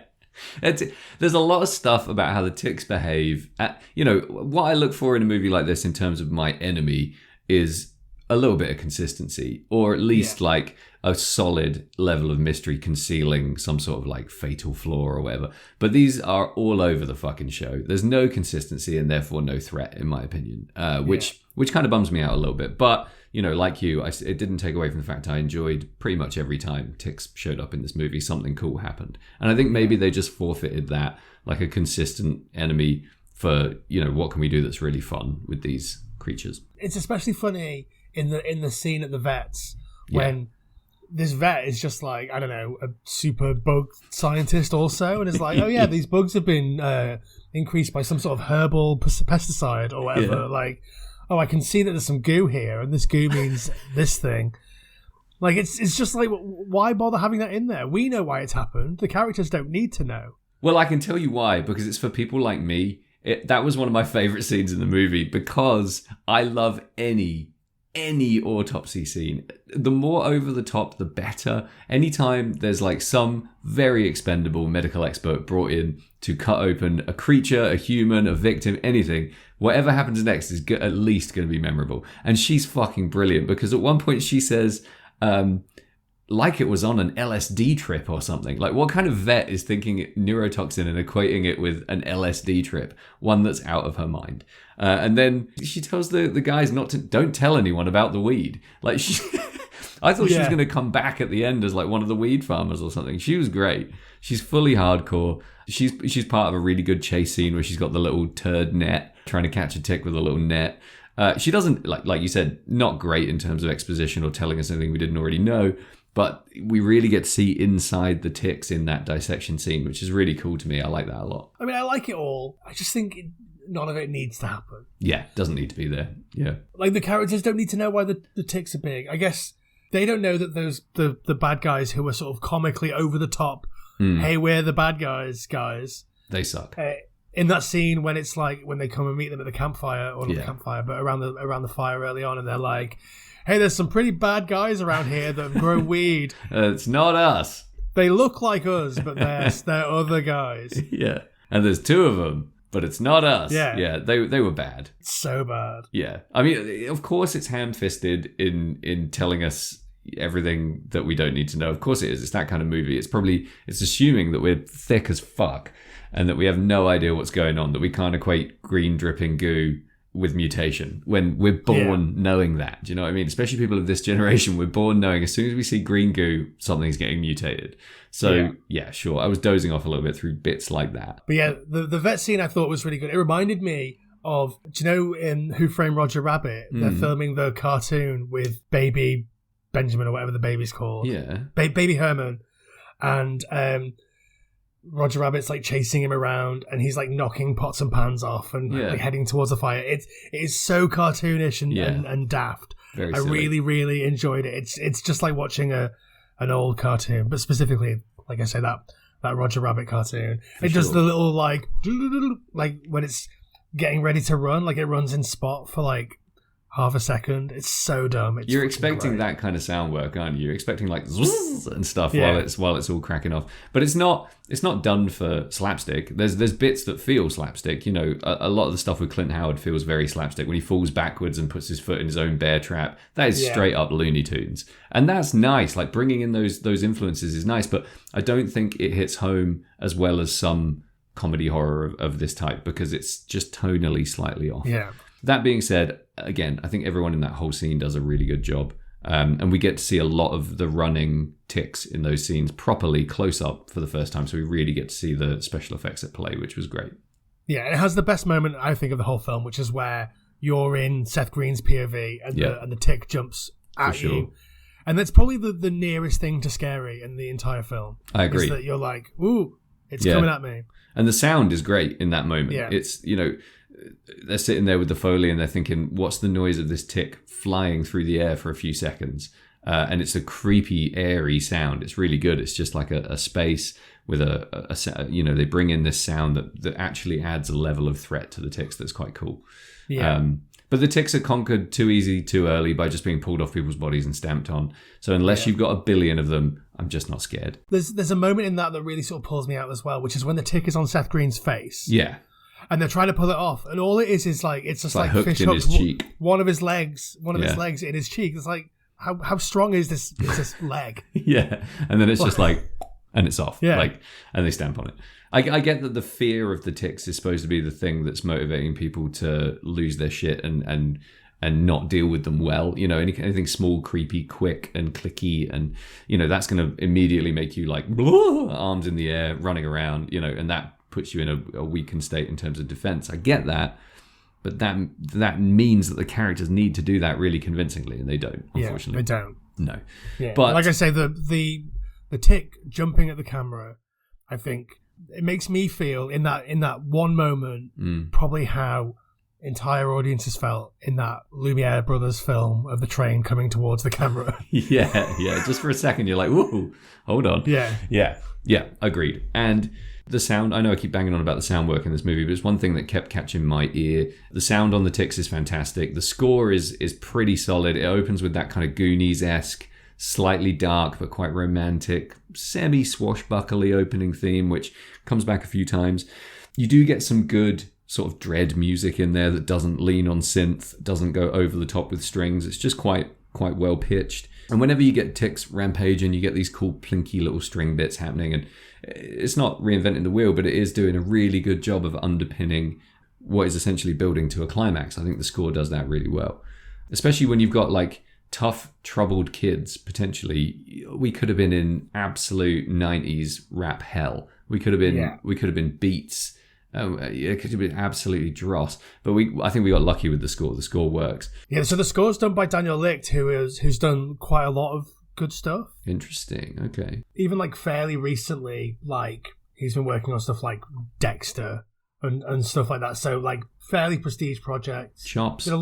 There's a lot of stuff about how the ticks behave. What I look for in a movie like this in terms of my enemy is a little bit of consistency, or at least like a solid level of mystery concealing some sort of like fatal flaw or whatever. But these are all over the fucking show. There's no consistency and therefore no threat, in my opinion, which kind of bums me out a little bit. But, like you, it didn't take away from the fact I enjoyed pretty much every time ticks showed up in this movie, something cool happened. And I think maybe they just forfeited that, like a consistent enemy for, what can we do that's really fun with these creatures. It's especially funny in the scene at the vets when this vet is just like, I don't know, a super bug scientist also, and is like, oh yeah, these bugs have been increased by some sort of herbal pesticide or whatever. Yeah. Like, oh, I can see that there's some goo here, and this goo means this thing. Like, it's just like, why bother having that in there? We know why it's happened. The characters don't need to know. Well, I can tell you why, because it's for people like me. That was one of my favorite scenes in the movie because I love any autopsy scene. The more over the top, the better. Anytime there's like some very expendable medical expert brought in to cut open a creature, a human, a victim, anything, whatever happens next is at least going to be memorable. And she's fucking brilliant because at one point she says, like it was on an LSD trip or something. Like, what kind of vet is thinking neurotoxin and equating it with an LSD trip? One that's out of her mind. And then she tells the guys don't tell anyone about the weed. Like, I thought she was going to come back at the end as like one of the weed farmers or something. She was great. She's fully hardcore. She's part of a really good chase scene where she's got the little turd net, trying to catch a tick with a little net. She doesn't, like you said, not great in terms of exposition or telling us anything we didn't already know. But we really get to see inside the ticks in that dissection scene, which is really cool to me. I like that a lot. I mean, I like it all. I just think none of it needs to happen. Yeah, doesn't need to be there. Yeah. Like, the characters don't need to know why the ticks are big. I guess they don't know that the bad guys who are sort of comically over the top, hey, we're the bad guys. They suck. In that scene when it's like, when they come and meet them at the campfire, or not the campfire, but around the fire early on, and they're like, hey, there's some pretty bad guys around here that grow weed. It's not us. They look like us, but they're other guys. Yeah. And there's two of them, but it's not us. Yeah. Yeah, they were bad. So bad. Yeah. I mean, of course it's ham-fisted in telling us everything that we don't need to know. Of course it is. It's that kind of movie. It's assuming that we're thick as fuck and that we have no idea what's going on, that we can't equate green dripping goo with mutation when we're born knowing that. Do you know what I mean? Especially people of this generation, we're born knowing as soon as we see green goo, something's getting mutated. So yeah, sure. I was dozing off a little bit through bits like that. But yeah, the vet scene I thought was really good. It reminded me of, do you know in Who Framed Roger Rabbit, they're filming the cartoon with baby Benjamin or whatever the baby's called. Yeah. Baby Herman. And Roger Rabbit's like chasing him around, and he's like knocking pots and pans off and like heading towards a fire. It is so cartoonish and daft. Very I really, really enjoyed it. It's just like watching an old cartoon, but specifically, like I say, that Roger Rabbit cartoon. It does the little like when it's getting ready to run, like it runs in spot for like half a second. It's so dumb. It's You're expecting great. that kind of sound work, aren't you? You're expecting like zzz and stuff Yeah. while it's all cracking off. But it's not done for slapstick. There's bits that feel slapstick. You know, a lot of the stuff with Clint Howard feels very slapstick when he falls backwards and puts his foot in his own bear trap. That is straight up Looney Tunes, and that's nice. Like bringing in those influences is nice, but I don't think it hits home as well as some comedy horror of this type because it's just tonally slightly off. Yeah. That being said, again, I think everyone in that whole scene does a really good job. And we get to see a lot of the running ticks in those scenes properly close up for the first time. So we really get to see the special effects at play, which was great. Yeah, it has the best moment, I think, of the whole film, which is where you're in Seth Green's POV and the tick jumps at you. And that's probably the nearest thing to scary in the entire film. I agree. Is that you're like, ooh, it's coming at me. And the sound is great in that moment. Yeah. It's, you know, they're sitting there with the Foley and they're thinking, what's the noise of this tick flying through the air for a few seconds? And it's a creepy, airy sound. It's really good. It's just like a space with a you know, they bring in this sound that actually adds a level of threat to the ticks that's quite cool. Yeah. But the ticks are conquered too easy, too early by just being pulled off people's bodies and stamped on. So unless you've got a billion of them, I'm just not scared. There's a moment in that really sort of pulls me out as well, which is when the tick is on Seth Green's face. Yeah. And they're trying to pull it off, and all it is like it's just like hooked fish in hooks his cheek. one of his legs in his cheek. It's like how strong is this leg? Yeah, and then it's just like, and it's off. Yeah, like, and they stamp on it. I get that the fear of the ticks is supposed to be the thing that's motivating people to lose their shit and not deal with them well. You know, anything small, creepy, quick, and clicky, and you know that's going to immediately make you like arms in the air, running around. You know, and that puts you in a weakened state in terms of defense. I get that, but that means that the characters need to do that really convincingly, and they don't. Unfortunately, they don't. No, yeah. But like I say, the tick jumping at the camera, I think it makes me feel in that one moment probably how entire audiences felt in that Lumiere brothers film of the train coming towards the camera. yeah. Just for a second, you're like, whoa, hold on. Yeah. Agreed. And the sound, I know I keep banging on about the sound work in this movie, but it's one thing that kept catching my ear. The sound on the ticks is fantastic. The score is pretty solid. It opens with that kind of Goonies-esque, slightly dark but quite romantic, semi-swashbuckly opening theme, which comes back a few times. You do get some good sort of dread music in there that doesn't lean on synth, doesn't go over the top with strings. It's just quite well pitched. And whenever you get ticks rampaging, you get these cool plinky little string bits happening, and it's not reinventing the wheel, but it is doing a really good job of underpinning what is essentially building to a climax. I think the score does that really well, especially when you've got like tough, troubled kids. Potentially, we could have been in absolute 90s rap hell. We could have been Beats. It could have been absolutely dross, but I think we got lucky with the score. The score works. Yeah, so the score's done by Daniel Licht, who's done quite a lot of good stuff. Interesting. Okay. Even like fairly recently, like he's been working on stuff like Dexter and stuff like that. So like fairly prestige projects. Chops. Did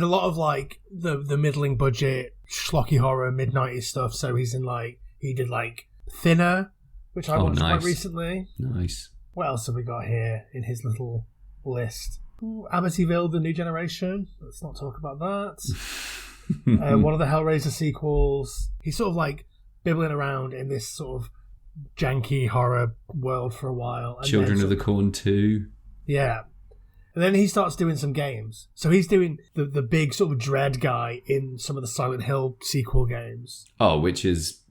a lot of like the middling budget schlocky horror mid-90s stuff. So he did like Thinner, which I watched quite recently. Nice. What else have we got here in his little list? Amityville: The New Generation. Let's not talk about that. One of the Hellraiser sequels. He's sort of like bibbling around in this sort of janky horror world for a while. And Children of the Corn 2. Yeah. And then he starts doing some games. So he's doing the big sort of dread guy in some of the Silent Hill sequel games. Oh,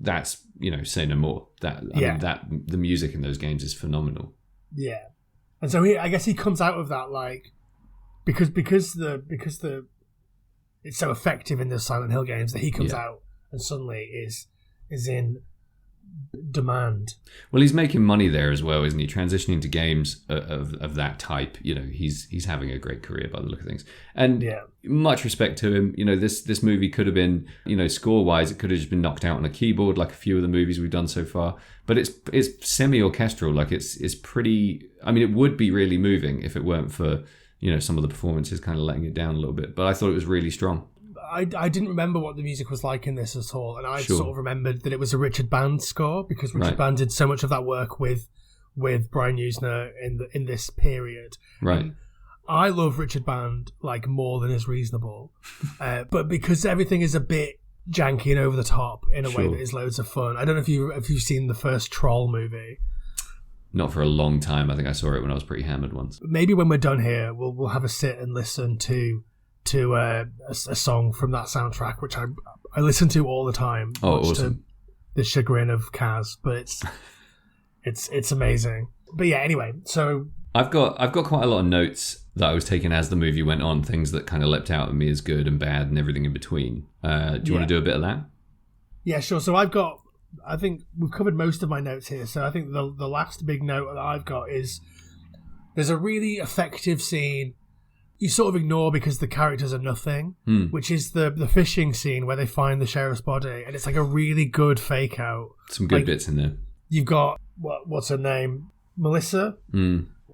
that's say no more. I mean, the music in those games is phenomenal. Yeah. And so I guess he comes out of that like because it's so effective in the Silent Hill games that he comes out and suddenly is in demand. Well, he's making money there as well, isn't he? Transitioning to games of that type, he's having a great career by the look of things. And much respect to him. This movie could have been, score wise, it could have just been knocked out on a keyboard like a few of the movies we've done so far. But it's semi-orchestral. Like it's pretty. I mean, it would be really moving if it weren't for some of the performances kind of letting it down a little bit. But I thought it was really strong. I didn't remember what the music was like in this at all, and I sort of remembered that it was a Richard Band score because Richard Band did so much of that work with Brian Usner in this period. Right. I love Richard Band like more than is reasonable, but because everything is a bit janky and over the top in a way that is loads of fun. I don't know if you've seen the first Troll movie. Not for a long time. I think I saw it when I was pretty hammered once. Maybe when we're done here, we'll have a sit and listen to a song from that soundtrack, which I listen to all the time. Oh, awesome! To the chagrin of Kaz, but it's amazing. But yeah, anyway, so I've got quite a lot of notes that I was taking as the movie went on, things that kind of leapt out at me as good and bad and everything in between. Do you want to do a bit of that? Yeah, sure. So I think we've covered most of my notes here. So I think the last big note that I've got is there's a really effective scene you sort of ignore because the characters are nothing, which is the fishing scene where they find the sheriff's body, and it's like a really good fake out. Some good bits in there. You've got what's her name, Melissa,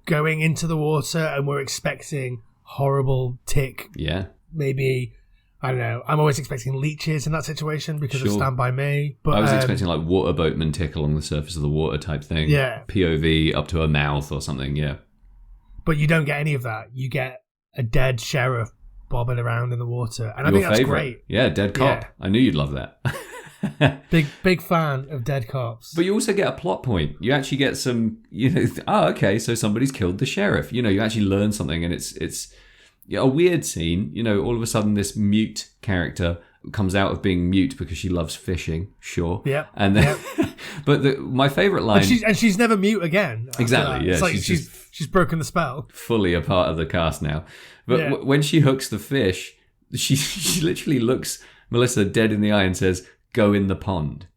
going into the water, and we're expecting horrible tick. Yeah, maybe. I don't know. I'm always expecting leeches in that situation because of Stand By Me. But I was expecting like water boatman tick along the surface of the water type thing. Yeah. POV up to a mouth or something, yeah. But you don't get any of that. You get a dead sheriff bobbing around in the water. And I think that's great. Yeah, dead cop. Yeah. I knew you'd love that. Big fan of dead cops. But you also get a plot point. You actually get some, okay, so somebody's killed the sheriff. You actually learn something, and it's a weird scene. All of a sudden this mute character comes out of being mute because she loves fishing. Sure. Yeah. And then, but my favorite line, and she's never mute again. Exactly. Yeah. It's like she's broken the spell. Fully a part of the cast now. But when she hooks the fish, she literally looks Melissa dead in the eye and says, "Go in the pond."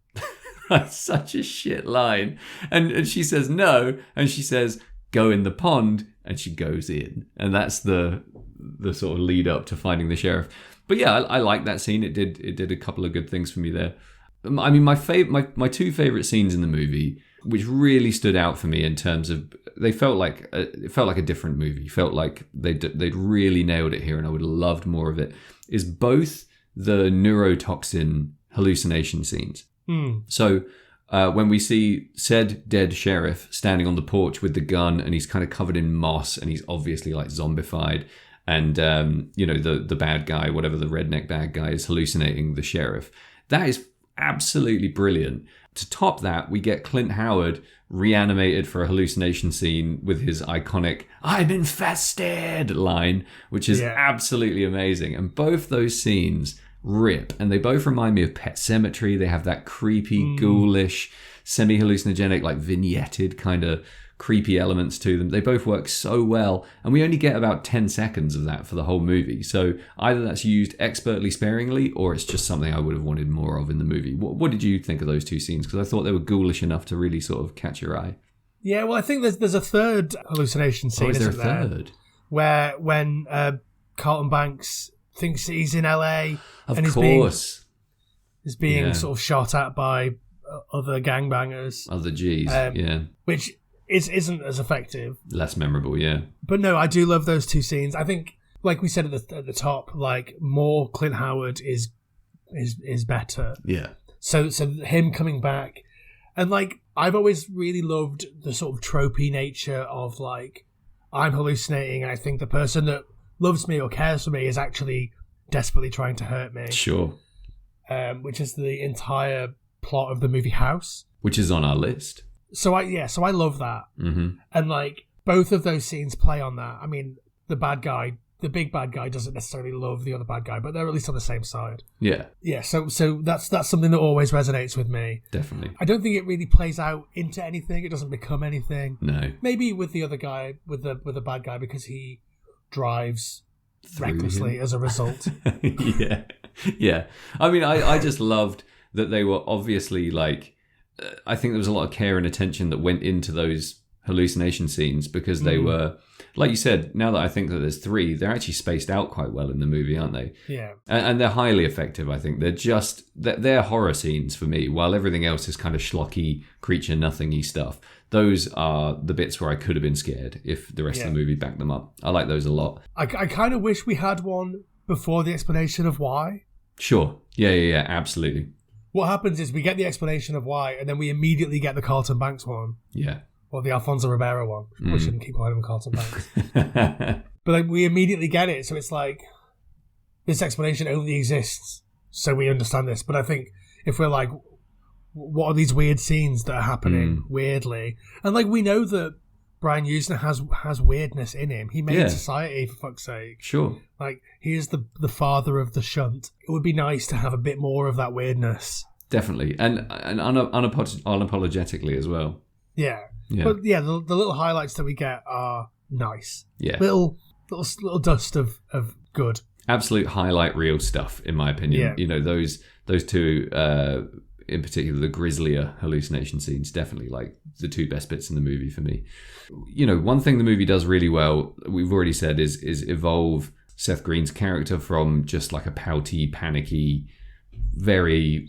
That's such a shit line. And she says no, and she says, "Go in the pond," and she goes in. And that's the sort of lead up to finding the sheriff. But yeah, I like that scene. It did a couple of good things for me there. I mean, my two favorite scenes in the movie, which really stood out for me in terms of it felt like a different movie. Felt like they'd really nailed it here, and I would have loved more of it. Is both the neurotoxin hallucination scenes. So when we see said dead sheriff standing on the porch with the gun, and he's kind of covered in moss, and he's obviously like zombified, and the bad guy, whatever the redneck bad guy, is hallucinating the sheriff. That is absolutely brilliant. To top that, we get Clint Howard reanimated for a hallucination scene with his iconic "I'm infested" line, which is absolutely amazing. And both those scenes rip, and they both remind me of Pet Sematary. They have that creepy, ghoulish, semi-hallucinogenic, like vignetted kind of creepy elements to them. They both work so well, and we only get about 10 seconds of that for the whole movie. So either that's used expertly sparingly, or it's just something I would have wanted more of in the movie. What did you think of those two scenes? Because I thought they were ghoulish enough to really sort of catch your eye. Yeah, well, I think there's a third hallucination scene. Is there a third? Where when Carlton Banks thinks he's in LA, and is being sort of shot at by other gangbangers. Other G's, which isn't as effective. Less memorable, yeah. But no, I do love those two scenes. I think, like we said at the top, like more Clint Howard is better. Yeah. So him coming back, and like I've always really loved the sort of tropey nature of like I'm hallucinating, and I think the person that loves me or cares for me is actually desperately trying to hurt me. Sure. Which is the entire plot of the movie House, which is on our list. So I love that. Mm-hmm. And like both of those scenes play on that. I mean, the big bad guy doesn't necessarily love the other bad guy, but they're at least on the same side. Yeah. Yeah, so that's something that always resonates with me. Definitely. I don't think it really plays out into anything. It doesn't become anything. No. Maybe with the other guy, with the bad guy, because he drives recklessly as a result. Yeah. I mean, I just loved that they were obviously like, I think there was a lot of care and attention that went into those hallucination scenes, because they were, like you said, now that I think that there's three, they're actually spaced out quite well in the movie, aren't they? Yeah. And they're highly effective, I think. They're horror scenes for me, while everything else is kind of schlocky, creature nothingy stuff. Those are the bits where I could have been scared if the rest of the movie backed them up. I like those a lot. I kind of wish we had one before the explanation of why. Sure. Yeah, absolutely. What happens is we get the explanation of why, and then we immediately get the Carlton Banks one. Yeah. Or the Alfonso Ribeiro one. We shouldn't keep calling him Carlton Banks. But like we immediately get it, so it's like this explanation only exists so we understand this. But I think if we're like, what are these weird scenes that are happening weirdly? And like we know that Brian Usner has weirdness in him. He made Society, for fuck's sake. Sure. Like, he is the father of the shunt. It would be nice to have a bit more of that weirdness. Definitely. And unapologetically as well. Yeah. But yeah, the little highlights that we get are nice. Yeah. Little dust of good. Absolute highlight reel stuff, in my opinion. Yeah. You know, those two, in particular, the grislier hallucination scenes, definitely like the two best bits in the movie for me. You know, one thing the movie does really well, we've already said, is evolve Seth Green's character from just like a pouty, panicky, very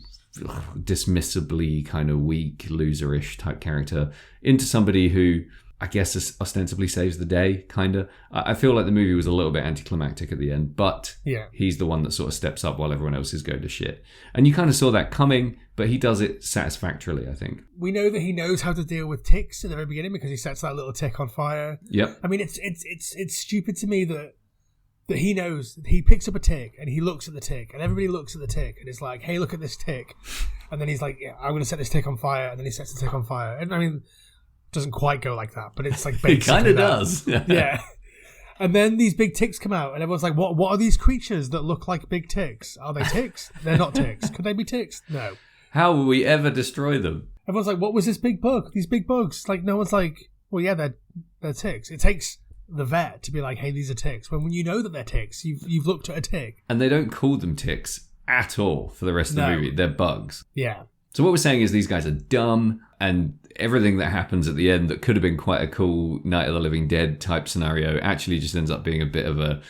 dismissibly kind of weak, loserish type character into somebody who I guess ostensibly saves the day, kind of. I feel like the movie was a little bit anticlimactic at the end, but he's the one that sort of steps up while everyone else is going to shit. And you kind of saw that coming, but he does it satisfactorily, I think. We know that he knows how to deal with ticks at the very beginning because he sets that little tick on fire. Yep. I mean, it's stupid to me that he knows. He picks up a tick and he looks at the tick and everybody looks at the tick and is like, hey, look at this tick. And then he's like, yeah, I'm going to set this tick on fire. And then he sets the tick on fire. And I mean, doesn't quite go like that, but it's like basically it kind of does. Yeah. And then these big ticks come out and everyone's like, what are these creatures that look like big ticks? Are they ticks? They're not ticks. Could they be ticks? No. How will we ever destroy them? Everyone's like, what was this big bug? These big bugs. Like, no one's like, well, yeah, they're ticks. It takes the vet to be like, hey, these are ticks. When you know that they're ticks, you've looked at a tick. And they don't call them ticks at all for the rest of the movie. They're bugs. Yeah. So what we're saying is these guys are dumb, and everything that happens at the end that could have been quite a cool Night of the Living Dead type scenario actually just ends up being a bit of a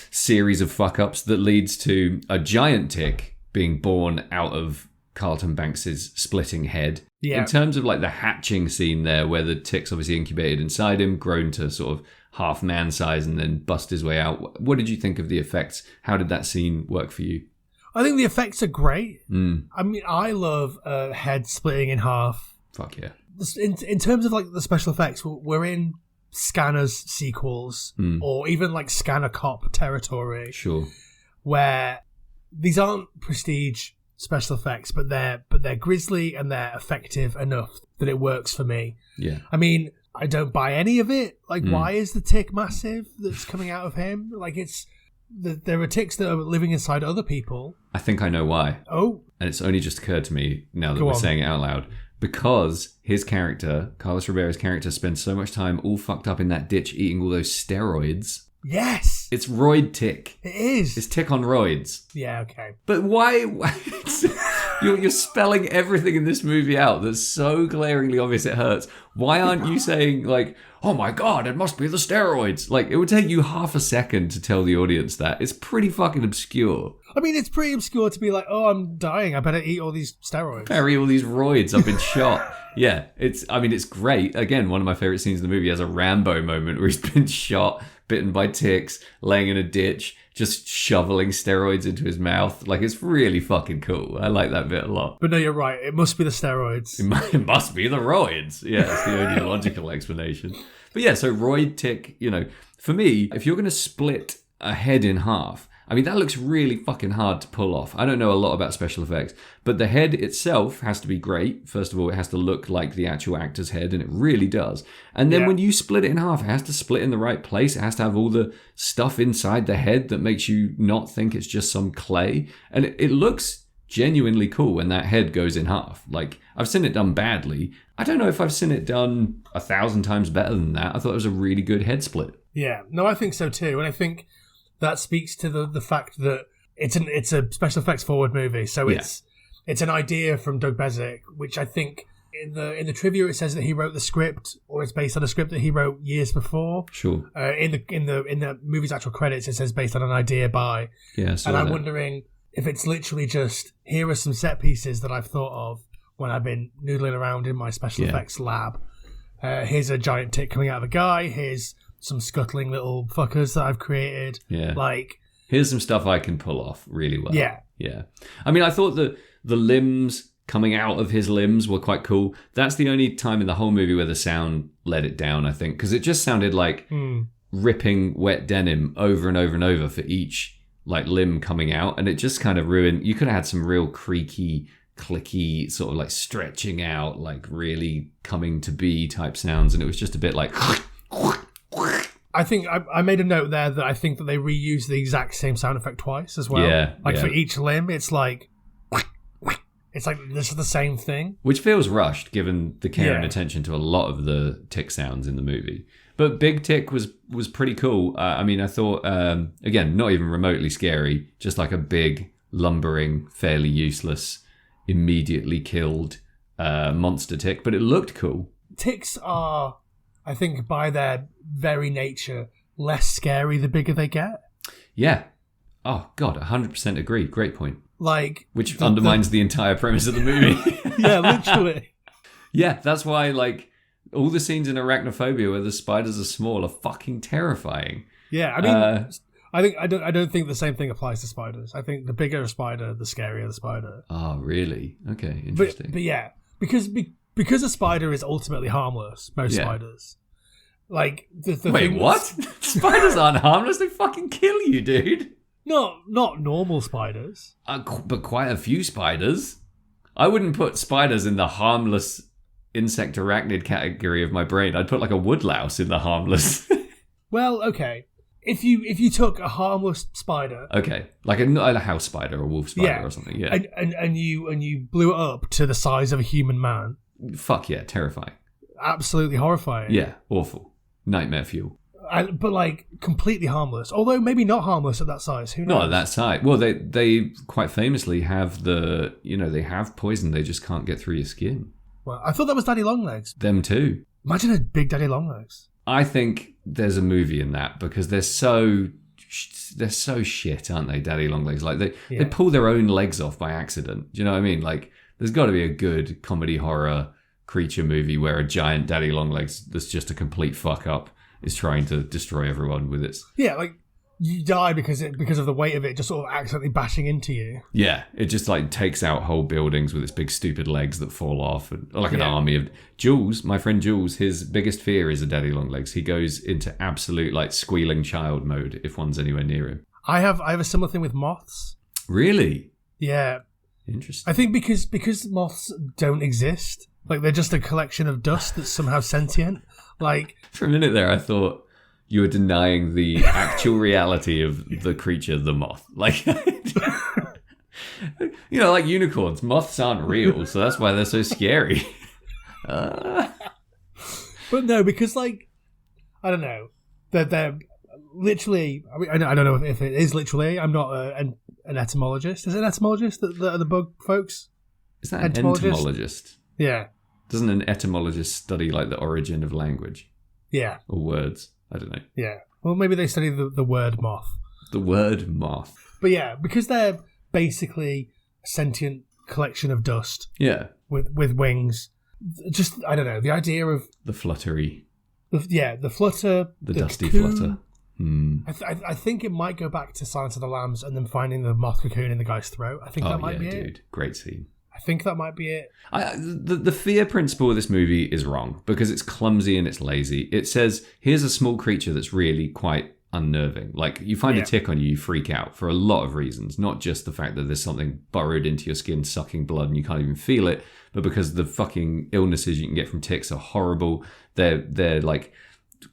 series of fuck-ups that leads to a giant tick being born out of Carlton Banks's splitting head. Yeah. In terms of like the hatching scene there, where the tick's obviously incubated inside him, grown to sort of half man size and then bust his way out. What did you think of the effects? How did that scene work for you? I think the effects are great. I mean, I love a head splitting in half. Fuck yeah. In terms of like the special effects, we're in Scanner's sequels or even like Scanner Cop territory. Sure. Where these aren't prestige special effects, but they're grisly and they're effective enough that it works for me. Yeah. I mean, I don't buy any of it. Like, why is the tick massive that's coming out of him? Like, there are ticks that are living inside other people. I think I know why. Oh. And it's only just occurred to me now that we're saying it out loud. Because his character, Carlos Rivera's character, spends so much time all fucked up in that ditch eating all those steroids. Yes. It's roid tick. It is. It's tick on roids. Yeah, okay. But why you're spelling everything in this movie out that's so glaringly obvious it hurts. Why aren't you saying like, oh my god, it must be the steroids? Like, it would take you half a second to tell the audience that. It's pretty fucking obscure. I mean, it's pretty obscure to be like, oh, I'm dying, I better eat all these steroids. Bury all these roids, I've been shot. Yeah, it's great. Again, one of my favourite scenes in the movie has a Rambo moment where he's been shot, bitten by ticks, laying in a ditch, just shoveling steroids into his mouth. Like, it's really fucking cool. I like that bit a lot. But no, you're right. It must be the steroids. It must be the roids. Yeah, it's the only logical explanation. But yeah, so roid tick, you know, for me, if you're going to split a head in half, I mean, that looks really fucking hard to pull off. I don't know a lot about special effects, but the head itself has to be great. First of all, it has to look like the actual actor's head, and it really does. And then when you split it in half, it has to split in the right place. It has to have all the stuff inside the head that makes you not think it's just some clay. And it looks genuinely cool when that head goes in half. Like, I've seen it done badly. I don't know if I've seen it done 1,000 times better than that. I thought it was a really good head split. Yeah, no, I think so too. And I think that speaks to the fact that it's a special effects forward movie. So it's an idea from Doug Bezick, which I think in the trivia it says that he wrote the script, or it's based on a script that he wrote years before. Sure. In the movie's actual credits, it says based on an idea by. Yeah. And I'm wondering if it's literally just, here are some set pieces that I've thought of when I've been noodling around in my special effects lab. Here's a giant tick coming out of a guy. Here's some scuttling little fuckers that I've created. Yeah. Like, here's some stuff I can pull off really well. Yeah. Yeah. I mean, I thought the limbs coming out of his limbs were quite cool. That's the only time in the whole movie where the sound let it down, I think, because it just sounded like ripping wet denim over and over and over for each like limb coming out, and it just kind of ruined. You could have had some real creaky, clicky, sort of like stretching out, like really coming to be type sounds, and it was just a bit like. I think I made a note there that I think that they reused the exact same sound effect twice as well. Yeah, like for each limb, it's like this is the same thing, which feels rushed given the care and attention to a lot of the tick sounds in the movie. But Big Tick was pretty cool. I mean, I thought again, not even remotely scary, just like a big, lumbering, fairly useless, immediately killed monster tick. But it looked cool. Ticks are, I think, by their very nature, less scary the bigger they get. Yeah. Oh, God, 100% agree. Great point. Like, which undermines the entire premise of the movie. Yeah, literally. Yeah, that's why, like, all the scenes in Arachnophobia where the spiders are small are fucking terrifying. Yeah, I mean, I don't think the same thing applies to spiders. I think the bigger a spider, the scarier the spider. Oh, really? Okay, interesting. But yeah, because a spider is ultimately harmless, most spiders. Like wait, what? Spiders aren't harmless. They fucking kill you, dude. Not normal spiders. But quite a few spiders. I wouldn't put spiders in the harmless insect arachnid category of my brain. I'd put like a woodlouse in the harmless. Well, okay. If you took a harmless spider, okay, like a house spider or a wolf spider or something, yeah, and you blew it up to the size of a human man. Fuck yeah, terrifying. Absolutely horrifying. Yeah, awful. Nightmare fuel. But like completely harmless, although maybe not harmless at that size. Who knows? Not at that size. Well, they quite famously have they have poison. They just can't get through your skin. Well, I thought that was Daddy Longlegs. Them too. Imagine a big Daddy Longlegs. I think there's a movie in that because they're so shit, aren't they, Daddy Longlegs? Like they pull their own legs off by accident. Do you know what I mean? Like there's got to be a good comedy horror creature movie where a giant Daddy Longlegs that's just a complete fuck up is trying to destroy everyone with its... Yeah, like you die because of the weight of it just sort of accidentally bashing into you. Yeah, it just like takes out whole buildings with its big stupid legs that fall off, and like an army of... Jules, my friend Jules, his biggest fear is a Daddy Longlegs. He goes into absolute like squealing child mode if one's anywhere near him. I have a similar thing with moths. Really? Yeah. Interesting. I think because moths don't exist, like they're just a collection of dust that's somehow sentient. Like for a minute there, I thought you were denying the actual reality of the creature, the moth. Like, like unicorns, moths aren't real, so that's why they're so scary. But no, because like I don't know, they're literally. I mean, I don't know if it is literally. I'm not an etymologist. Is it an etymologist that are the bug folks? Is that an entomologist? Yeah. Doesn't an etymologist study like the origin of language? Yeah. Or words? I don't know. Yeah. Well, maybe they study the word moth. The word moth. But yeah, because they're basically a sentient collection of dust. Yeah. With wings. Just, I don't know, the idea of... The fluttery. The flutter. The dusty cocoon. flutter. I think it might go back to Silence of the Lambs and then finding the moth cocoon in the guy's throat. I think that might be it. Dude. Great scene. I think that might be it. The fear principle of this movie is wrong because it's clumsy and it's lazy. It says, here's a small creature that's really quite unnerving. Like, you find a tick on you, you freak out for a lot of reasons. Not just the fact that there's something burrowed into your skin sucking blood and you can't even feel it, but because the fucking illnesses you can get from ticks are horrible. They're like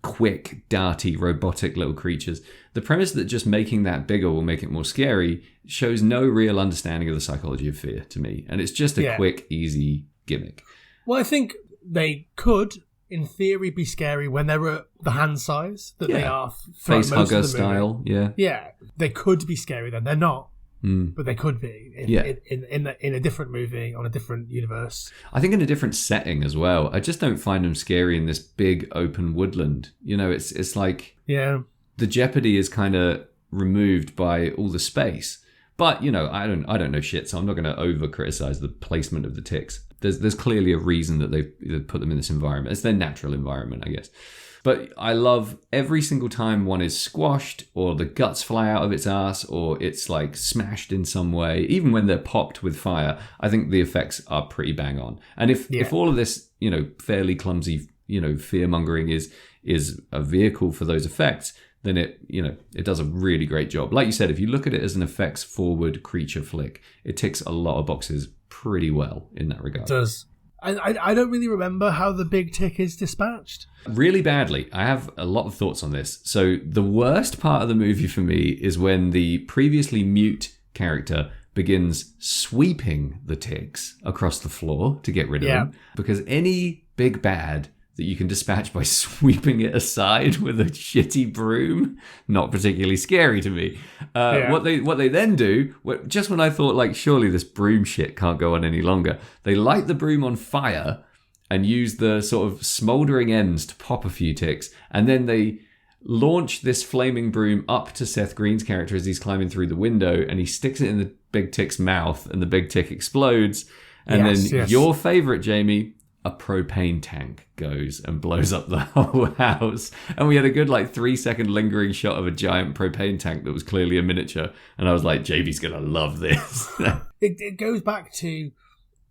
quick, darty, robotic little creatures. The premise that just making that bigger will make it more scary shows no real understanding of the psychology of fear to me. And it's just a quick, easy gimmick. Well, I think they could, in theory, be scary when they're at the hand size that they are. Face hugger style, Yeah, they could be scary then. They're not. But they could be in a different movie, on a different universe. I think in a different setting as well. I just don't find them scary in this big open woodland. It's like the jeopardy is kind of removed by all the space. But I don't know shit, so I'm not going to over criticize the placement of the ticks. There's clearly a reason that they've put them in this environment. It's their natural environment, I guess. But I love every single time one is squashed or the guts fly out of its ass or it's like smashed in some way, even when they're popped with fire, I think the effects are pretty bang on. And if all of this, fairly clumsy fear-mongering is a vehicle for those effects, then it does a really great job. Like you said, if you look at it as an effects-forward creature flick, it ticks a lot of boxes pretty well in that regard. It does. I don't really remember how the big tick is dispatched. Really badly. I have a lot of thoughts on this. So the worst part of the movie for me is when the previously mute character begins sweeping the ticks across the floor to get rid of them. Because any big bad that you can dispatch by sweeping it aside with a shitty broom, not particularly scary to me. What they then do, just when I thought, like, surely this broom shit can't go on any longer, they light the broom on fire and use the sort of smouldering ends to pop a few ticks, and then they launch this flaming broom up to Seth Green's character as he's climbing through the window, and he sticks it in the big tick's mouth, and the big tick explodes. And then your favorite, Jamie, a propane tank goes and blows up the whole house. And we had a good 3-second lingering shot of a giant propane tank that was clearly a miniature. And I was like, JB's going to love this. It goes back to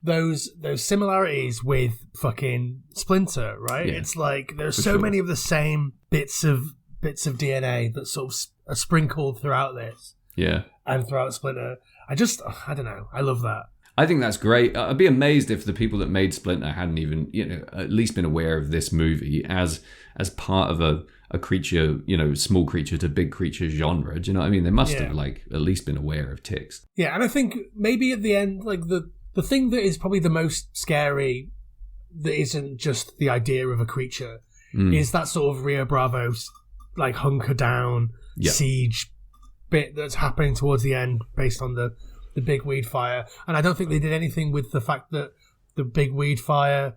those similarities with fucking Splinter, right? Yeah, it's like there's so many of the same bits of DNA that sort of are sprinkled throughout this. Yeah. And throughout Splinter. I don't know. I love that. I think that's great. I'd be amazed if the people that made Splinter hadn't even, at least been aware of this movie as part of a creature, small creature to big creature genre. Do you know what I mean? They must have at least been aware of ticks. Yeah, and I think maybe at the end, the thing that is probably the most scary that isn't just the idea of a creature is that sort of Rio Bravo hunker down siege bit that's happening towards the end based on the big weed fire. And I don't think they did anything with the fact that the big weed fire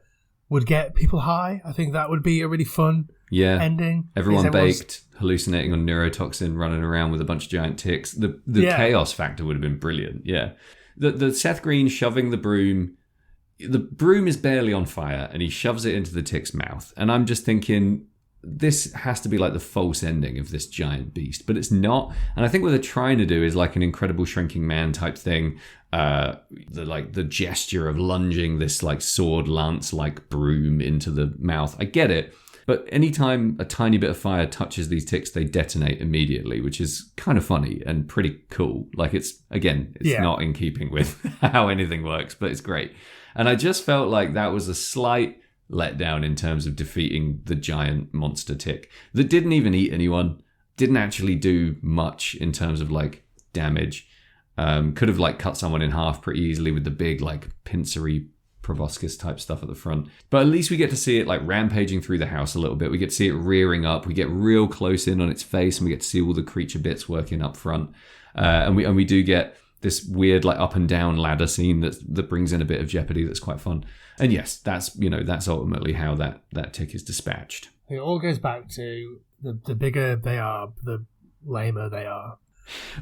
would get people high. I think that would be a really fun ending. Everyone baked, hallucinating on neurotoxin, running around with a bunch of giant ticks. The chaos factor would have been brilliant. Yeah. The Seth Green shoving the broom is barely on fire and he shoves it into the tick's mouth. And I'm just thinking, this has to be the false ending of this giant beast, but it's not. And I think what they're trying to do is an Incredible Shrinking Man type thing. The gesture of lunging this sword lance broom into the mouth. I get it, but anytime a tiny bit of fire touches these ticks, they detonate immediately, which is kind of funny and pretty cool. It's not in keeping with how anything works, but it's great. And I just felt like that was a slight letdown in terms of defeating the giant monster tick that didn't even eat anyone, didn't actually do much in terms of damage. Could have cut someone in half pretty easily with the big pincery proboscis type stuff at the front. But at least we get to see it rampaging through the house a little bit. We get to see it rearing up. We get real close in on its face, and we get to see all the creature bits working up front. And we do get this weird up and down ladder scene that brings in a bit of jeopardy that's quite fun. And yes, that's ultimately how that tick is dispatched. It all goes back to the bigger they are, the lamer they are.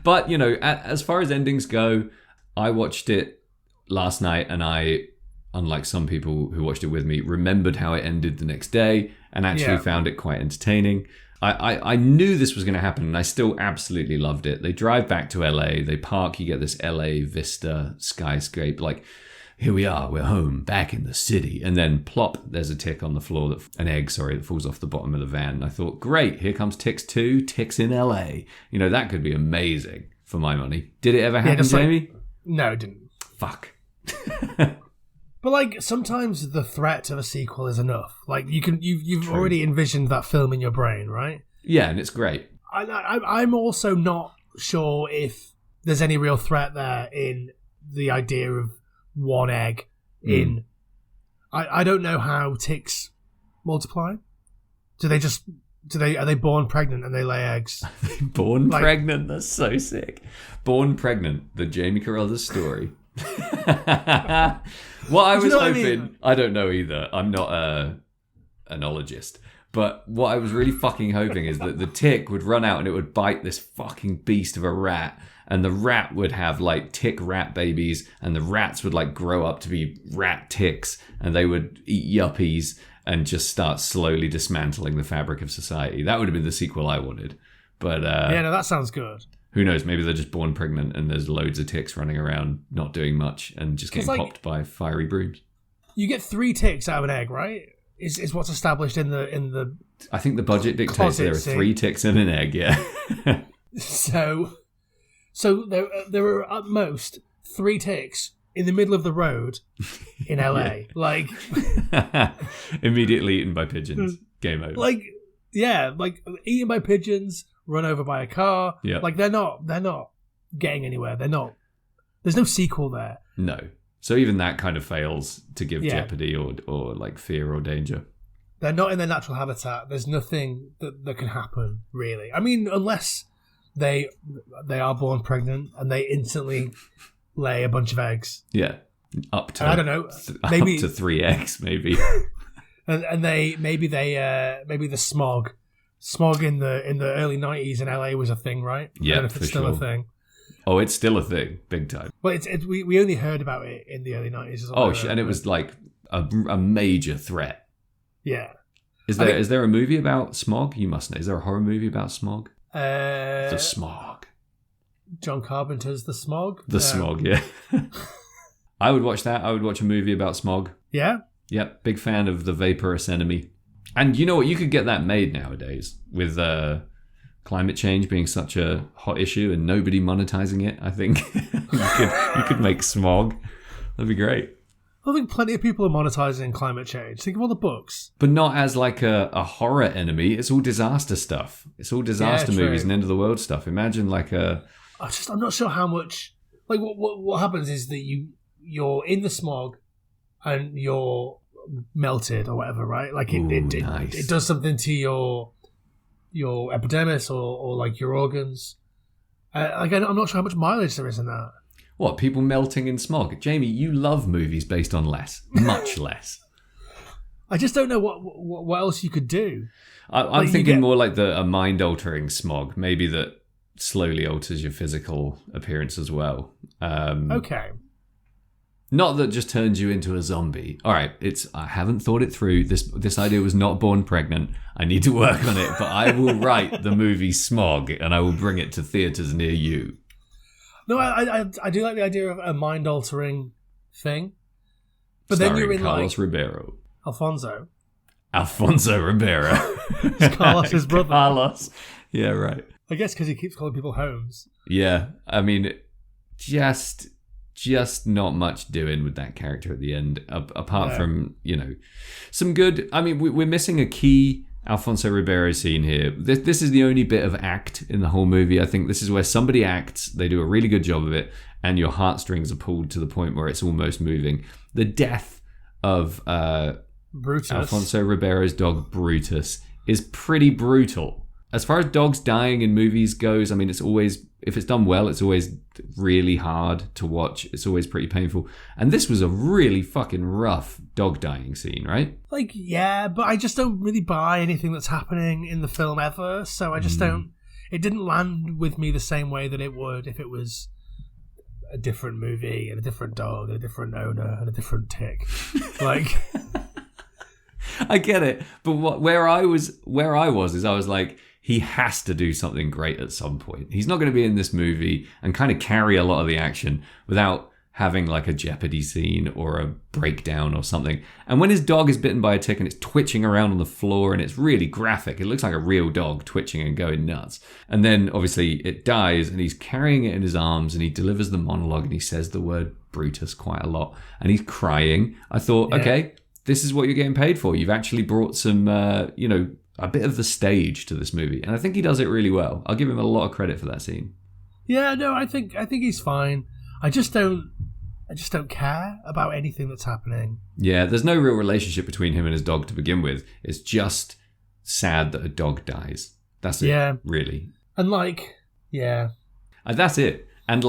But, as far as endings go, I watched it last night and I, unlike some people who watched it with me, remembered how it ended the next day and actually found it quite entertaining. I knew this was going to happen and I still absolutely loved it. They drive back to LA, they park, you get this LA Vista skyscape, here we are, we're home, back in the city. And then plop, there's a tick on the floor, an egg that falls off the bottom of the van. And I thought, great, here comes Ticks 2, Ticks in LA. That could be amazing for my money. Did it ever happen, Jamie? No, it didn't. Fuck. But sometimes the threat of a sequel is enough. You've already envisioned that film in your brain, right? Yeah, and it's great. I'm also not sure if there's any real threat there in the idea of one egg in. I don't know how ticks multiply. Are they born pregnant and they lay eggs? Born pregnant? That's so sick. Born pregnant, the Jamie Carruthers story. What I was hoping, I don't know either. I'm not an ologist. But what I was really fucking hoping is that the tick would run out and it would bite this fucking beast of a rat. And the rat would have tick rat babies. And the rats would grow up to be rat ticks. And they would eat yuppies and just start slowly dismantling the fabric of society. That would have been the sequel I wanted. But that sounds good. Who knows? Maybe they're just born pregnant and there's loads of ticks running around not doing much and just getting popped by fiery brooms. You get 3 ticks out of an egg, right? is what's established in the. I think the budget dictates there are 3 ticks and an egg. Yeah. So there are at most 3 ticks in the middle of the road in LA. Like immediately eaten by pigeons. Game over. Like eaten by pigeons, run over by a car. Yeah. Like they're not getting anywhere. They're not. There's no sequel there. No. So even that kind of fails to give jeopardy or like fear or danger. They're not in their natural habitat. There's nothing that can happen, really. I mean, unless they are born pregnant and they instantly lay a bunch of eggs. Yeah. Up to, I don't know, maybe up to 3 eggs, maybe. and maybe the smog in the early 90s in LA was a thing, right? Yeah, I don't know if it's still a thing. Oh, it's still a thing, big time. Well, we only heard about it in the early 90s as well. Oh, and it was like a major threat. Yeah. Is there a movie about smog? You must know. Is there a horror movie about smog? The Smog. John Carpenter's The Smog? The Smog, yeah. I would watch that. I would watch a movie about smog. Yeah? Yep, big fan of the vaporous enemy. And you know what? You could get that made nowadays with climate change being such a hot issue and nobody monetizing it. I think you could make smog. That'd be great. I think plenty of people are monetizing climate change. Think of all the books. But not as like a horror enemy. It's all disaster stuff. It's all disaster movies and end of the world stuff. Imagine like a... I'm not sure how much... Like what happens is that you're in the smog and you're melted or whatever, right? Like it does something to your epidermis or like your organs. Again, I'm not sure how much mileage there is in that. What, people melting in smog? Jamie, you love movies based on less. Much less. I just don't know what else you could do. I'm thinking more like a mind-altering smog. Maybe that slowly alters your physical appearance as well. Okay. Not that just turns you into a zombie. All right, I haven't thought it through. This idea was not born pregnant. I need to work on it, but I will write the movie Smog and I will bring it to theaters near you. No, I do like the idea of a mind-altering thing. But Starring then you're in Carlos like... Ribeiro. Alfonso Ribeiro. It's Carlos's brother. Carlos. Yeah, right. I guess because he keeps calling people Holmes. Yeah, I mean, just not much doing with that character at the end, apart from, some good... I mean, we're missing a key Alfonso Ribeiro scene here. This is the only bit of act in the whole movie. I think this is where somebody acts, they do a really good job of it, and your heartstrings are pulled to the point where it's almost moving. The death of Brutus. Alfonso Ribeiro's dog Brutus is pretty brutal. As far as dogs dying in movies goes, I mean, it's always, if it's done well, it's always really hard to watch. It's always pretty painful. And this was a really fucking rough dog dying scene, right? Like, yeah, but I just don't really buy anything that's happening in the film ever. So I just don't, it didn't land with me the same way that it would if it was a different movie and a different dog and a different owner and a different tick. Like... I get it. But where I was is I was like, he has to do something great at some point. He's not going to be in this movie and kind of carry a lot of the action without having like a Jeopardy scene or a breakdown or something. And when his dog is bitten by a tick and it's twitching around on the floor and it's really graphic, it looks like a real dog twitching and going nuts. And then obviously it dies and he's carrying it in his arms and he delivers the monologue and he says the word Brutus quite a lot and he's crying. I thought, okay, this is what you're getting paid for. You've actually brought some, a bit of the stage to this movie, and I think he does it really well. I'll give him a lot of credit for that scene. Yeah, no, I think he's fine. I just don't care about anything that's happening. Yeah, there's no real relationship between him and his dog to begin with. It's just sad that a dog dies. That's it, really. And and that's it. And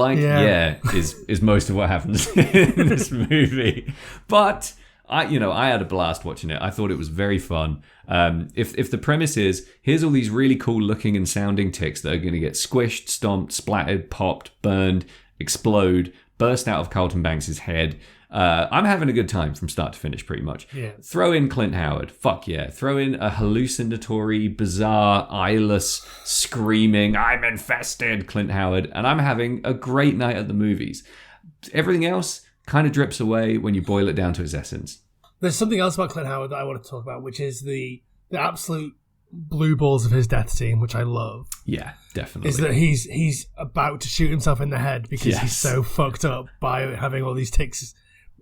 is most of what happens in this movie. But I had a blast watching it. I thought it was very fun. If the premise is, here's all these really cool looking and sounding ticks that are going to get squished, stomped, splattered, popped, burned, explode, burst out of Carlton Banks' head. I'm having a good time from start to finish, pretty much. Yeah. Throw in Clint Howard. Fuck yeah. Throw in a hallucinatory, bizarre, eyeless, screaming, I'm infested Clint Howard. And I'm having a great night at the movies. Everything else kind of drips away when you boil it down to its essence. There's something else about Clint Howard that I want to talk about, which is the absolute blue balls of his death scene, which I love. Yeah, definitely. Is that he's about to shoot himself in the head because he's so fucked up by having all these ticks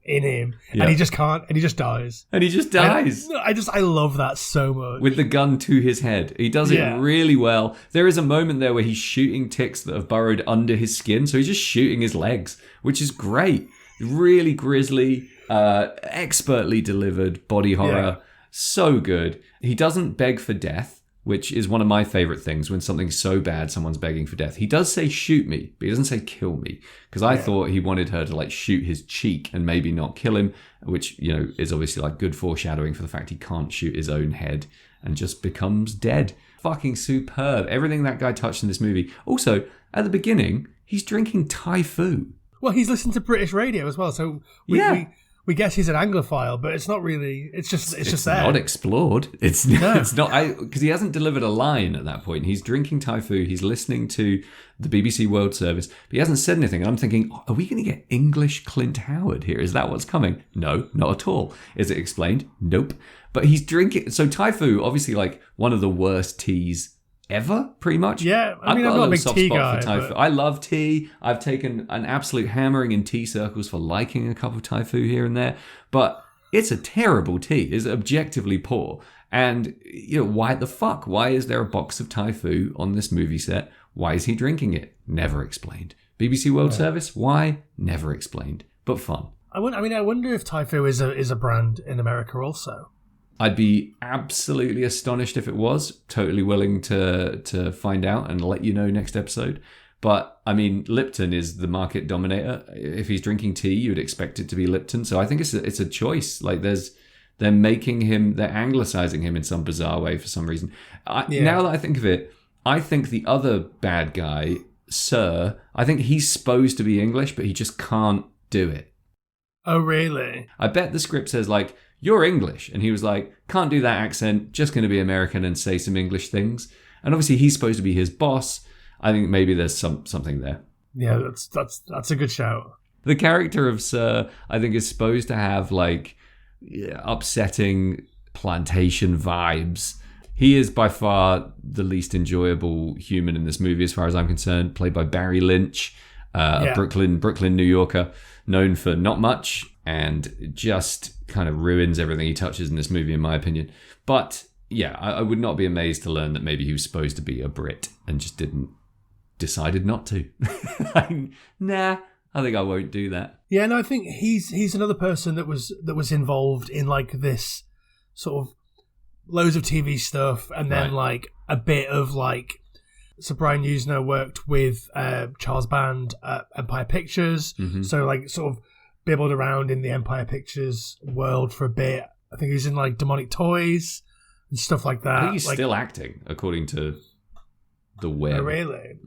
in him, and he just can't, and he just dies. And he just dies. I love that so much. With the gun to his head. He does it really well. There is a moment there where he's shooting ticks that have burrowed under his skin, so he's just shooting his legs, which is great. Really grisly, expertly delivered body horror. So good. He doesn't beg for death, which is one of my favorite things when something's so bad someone's begging for death. He does say shoot me, but he doesn't say kill me, because I thought he wanted her to like shoot his cheek and maybe not kill him, which, you know, is obviously like good foreshadowing for the fact he can't shoot his own head and just becomes dead. Fucking superb. Everything that guy touched in this movie. Also, at the beginning, he's drinking Thai food. Well, he's listened to British radio as well, so we guess he's an Anglophile, but it's not really. It's just there. It's not explored. It's not, because he hasn't delivered a line at that point. He's drinking Thai food. He's listening to the BBC World Service, but he hasn't said anything. And I'm thinking, are we going to get English Clint Howard here? Is that what's coming? No, not at all. Is it explained? Nope. But he's drinking. So Thai food, obviously, like one of the worst teas ever, pretty much. Yeah, I mean, I'm not a big tea guy. But I love tea. I've taken an absolute hammering in tea circles for liking a cup of Thai food here and there. But it's a terrible tea. It's objectively poor. And, you know, why the fuck? Why is there a box of Thai food on this movie set? Why is he drinking it? Never explained. BBC World Service? Why? Never explained. But fun. I wonder if Thai food is a brand in America also. I'd be absolutely astonished if it was. Totally willing to find out and let you know next episode. But, I mean, Lipton is the market dominator. If he's drinking tea, you'd expect it to be Lipton. So I think it's a choice. Like, they're anglicizing him in some bizarre way for some reason. Now that I think of it, I think the other bad guy, Sir, I think he's supposed to be English, but he just can't do it. Oh, really? I bet the script says, like, you're English. And he was like, can't do that accent, just going to be American and say some English things. And obviously he's supposed to be his boss. I think maybe there's something there. Yeah, that's a good shout. The character of Sir, I think, is supposed to have like upsetting plantation vibes. He is by far the least enjoyable human in this movie as far as I'm concerned, played by Barry Lynch, a Brooklyn, New Yorker, known for not much and just kind of ruins everything he touches in this movie, in my opinion. But yeah, I would not be amazed to learn that maybe he was supposed to be a Brit and just decided not to. Nah, I think I won't do that. Yeah, no, I think he's another person that was involved in like this sort of loads of TV stuff, and then like a bit of like. So Brian Usner worked with Charles Band at Empire Pictures, so like sort of bibbled around in the Empire Pictures world for a bit. I think he's in like Demonic Toys and stuff like that. I think he's still acting, according to the web. Oh, really?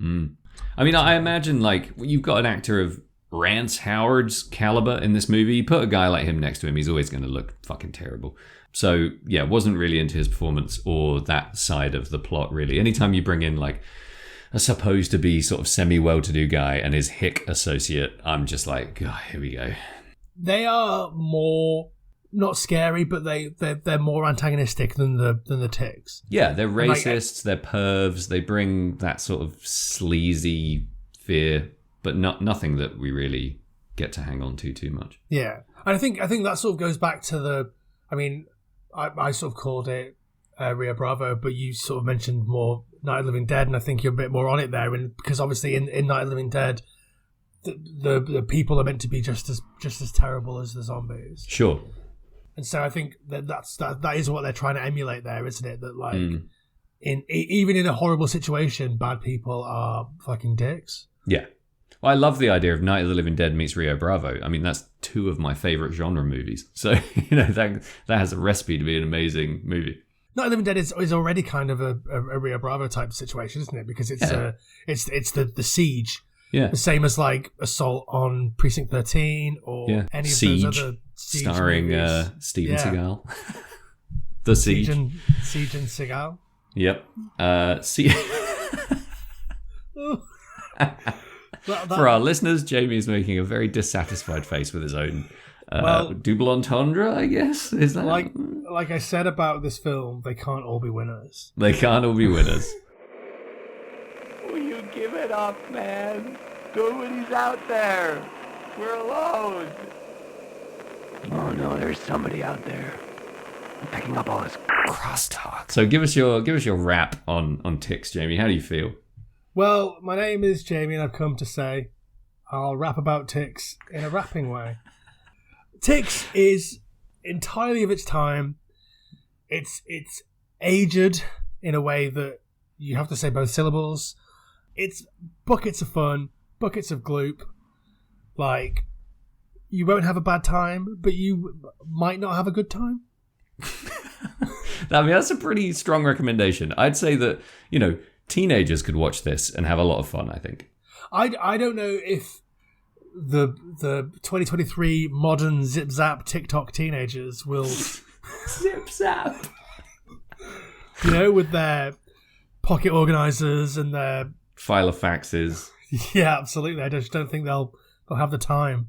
I mean, I imagine like you've got an actor of Rance Howard's caliber in this movie. You put a guy like him next to him, he's always going to look fucking terrible. So yeah, wasn't really into his performance or that side of the plot really. Anytime you bring in like a supposed to be sort of semi-well-to-do guy and his hick associate, I'm just like, oh, here we go. They are more not scary, but they're more antagonistic than the ticks. Yeah, they're racists, they're pervs, they bring that sort of sleazy fear, but nothing that we really get to hang on to too much. Yeah, and I think that sort of goes back to the. I mean, I sort of called it Rio Bravo, but you sort of mentioned more Night of the Living Dead, and I think you're a bit more on it there, and because obviously in Night of the Living Dead, the people are meant to be just as terrible as the zombies. Sure. And so I think that is what they're trying to emulate there, isn't it? That like even in a horrible situation, bad people are fucking dicks. Yeah. Well, I love the idea of Night of the Living Dead meets Rio Bravo. I mean, that's two of my favorite genre movies. So, you know, that has a recipe to be an amazing movie. Night of the Living Dead is already kind of a Rio Bravo type situation, isn't it? Because it's the siege. Yeah. The same as like Assault on Precinct 13 or any of Siege, those other siege starring movies. Steven Seagal. The Siege. Siege and Seagal. Yep. For our listeners, Jamie is making a very dissatisfied face with his own double entendre, I guess. Is that like I said about this film? They can't all be winners. They can't all be winners. Will you give it up, man? Nobody's out there. We're alone. Oh no, there's somebody out there. I'm picking up all this crosstalk. So give us your rap on ticks, Jamie. How do you feel? Well, my name is Jamie, and I've come to say I'll rap about ticks in a rapping way. Ticks is entirely of its time. It's aged in a way that you have to say both syllables. It's buckets of fun, buckets of gloop. Like, you won't have a bad time, but you might not have a good time. I mean, that's a pretty strong recommendation. I'd say that, teenagers could watch this and have a lot of fun, I think. I don't know if the 2023 modern zip-zap TikTok teenagers will... Zip-zap! With their pocket organisers and their... Filofaxes. Yeah, absolutely. I just don't think they'll have the time.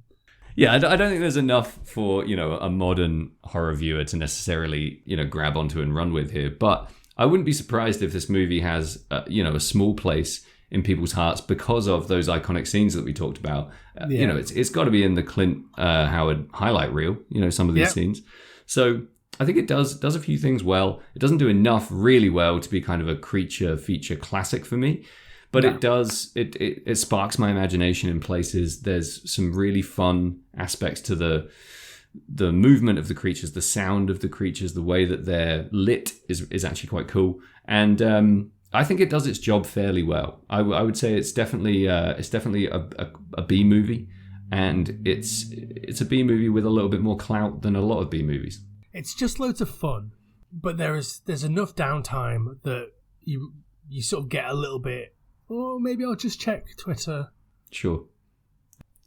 Yeah, I don't think there's enough for, a modern horror viewer to necessarily, grab onto and run with here. But I wouldn't be surprised if this movie has, a small place in people's hearts because of those iconic scenes that we talked about. It's got to be in the Clint Howard highlight reel, some of these scenes. So I think it does a few things well. It doesn't do enough really well to be kind of a creature feature classic for me. But it does, it sparks my imagination in places. There's some really fun aspects to the movement of the creatures, the sound of the creatures, the way that they're lit is actually quite cool. And I think it does its job fairly well. I would say it's definitely a B movie, and it's a B movie with a little bit more clout than a lot of B movies. It's just loads of fun, but there's enough downtime that you sort of get a little bit. Oh, maybe I'll just check Twitter. Sure.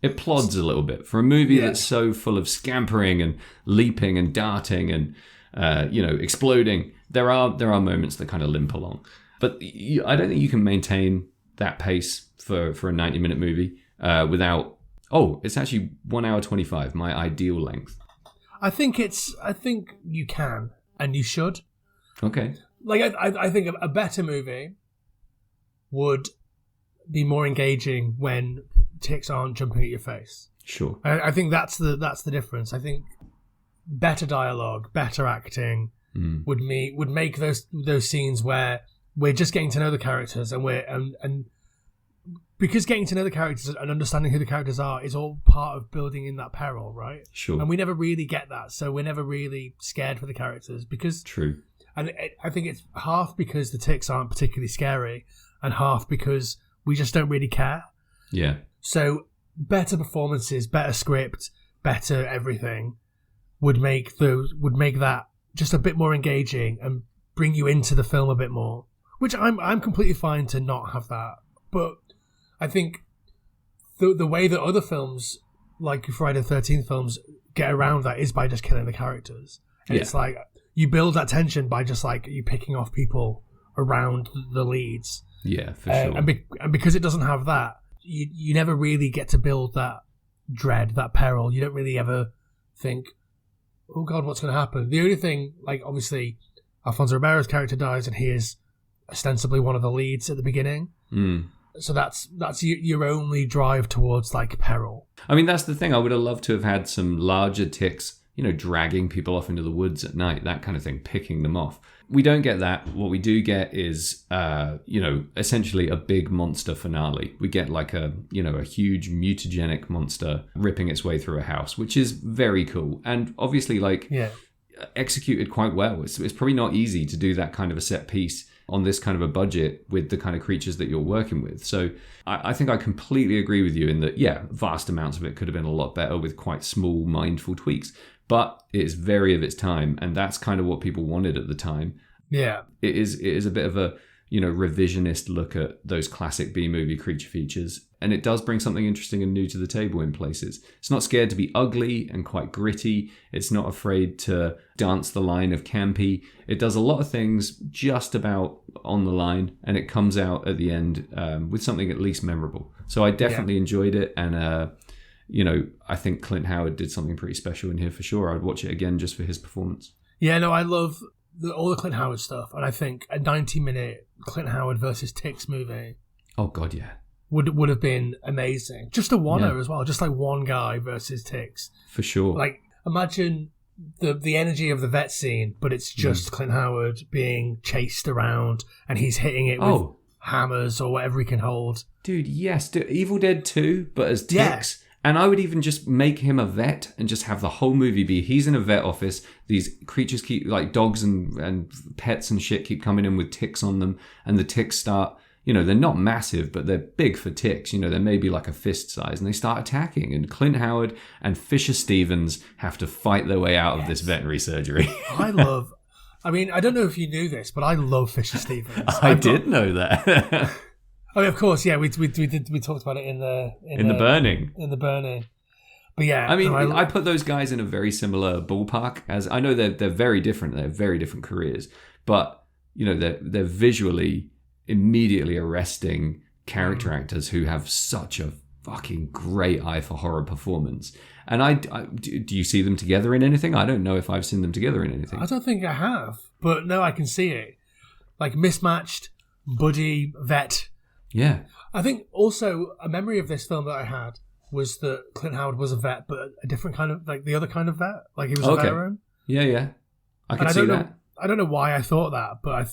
It plods a little bit. For a movie that's so full of scampering and leaping and darting and, exploding, there are moments that kind of limp along. But I don't think you can maintain that pace for a 90-minute movie without... Oh, it's actually 1 hour 25, my ideal length. I think you can, and you should. Okay. Like, I think a better movie would be more engaging when ticks aren't jumping at your face. Sure. I think that's the difference. I think better dialogue, better acting would make those scenes where we're just getting to know the characters and because getting to know the characters and understanding who the characters are is all part of building in that peril, right? Sure. And we never really get that, so we're never really scared for the characters because... True. And I think it's half because the ticks aren't particularly scary and half because we just don't really care. Yeah. So better performances, better script, better everything would make that just a bit more engaging and bring you into the film a bit more. Which I'm completely fine to not have that. But I think the way that other films, like Friday the 13th films, get around that is by just killing the characters. And it's like you build that tension by just like you picking off people around the leads. Yeah, for sure. And because it doesn't have that, you never really get to build that dread, that peril. You don't really ever think, oh God, what's going to happen? The only thing, like obviously, Alfonso Ribero's character dies and he is ostensibly one of the leads at the beginning. So that's your only drive towards like peril. I mean, that's the thing. I would have loved to have had some larger ticks, dragging people off into the woods at night, that kind of thing, picking them off. We don't get that. What we do get is, essentially a big monster finale. We get like a huge mutagenic monster ripping its way through a house, which is very cool. And obviously, executed quite well. It's probably not easy to do that kind of a set piece on this kind of a budget with the kind of creatures that you're working with. So I think I completely agree with you in that, vast amounts of it could have been a lot better with quite small, mindful tweaks. But it is very of its time, and that's kind of what people wanted at the time. Yeah. It is a bit of a, revisionist look at those classic B-movie creature features. And it does bring something interesting and new to the table in places. It's not scared to be ugly and quite gritty. It's not afraid to dance the line of campy. It does a lot of things just about on the line, and it comes out at the end with something at least memorable. So I definitely enjoyed it, and I think Clint Howard did something pretty special in here for sure. I'd watch it again just for his performance. Yeah, no, I love all the Clint Howard stuff, and I think a 90-minute Clint Howard versus Ticks movie. Oh God, yeah. Would have been amazing. Just a one-er as well, just like one guy versus Ticks. For sure. Like, imagine the energy of the vet scene, but it's just Clint Howard being chased around, and he's hitting it with hammers or whatever he can hold. Dude, yes. Evil Dead 2, but as Ticks. Yeah. And I would even just make him a vet and just have the whole movie be he's in a vet office. These creatures keep, like dogs and pets and shit, keep coming in with ticks on them. And the ticks start, they're not massive, but they're big for ticks. They're maybe like a fist size. And they start attacking. And Clint Howard and Fisher Stevens have to fight their way out of this veterinary surgery. I don't know if you knew this, but I love Fisher Stevens. I did know that. Oh, of course, yeah. We talked about it in the Burning. In the Burning. But yeah, I mean, I put those guys in a very similar ballpark. As I know they're very different. They have very different careers, but they're visually immediately arresting character actors who have such a fucking great eye for horror performance. And do you see them together in anything? I don't know if I've seen them together in anything. I don't think I have, but no, I can see it. Like mismatched buddy vet. Yeah. I think also a memory of this film that I had was that Clint Howard was a vet, but a different kind of, like the other kind of vet. Like he was a veteran. Yeah. I can see that. I don't know why I thought that, but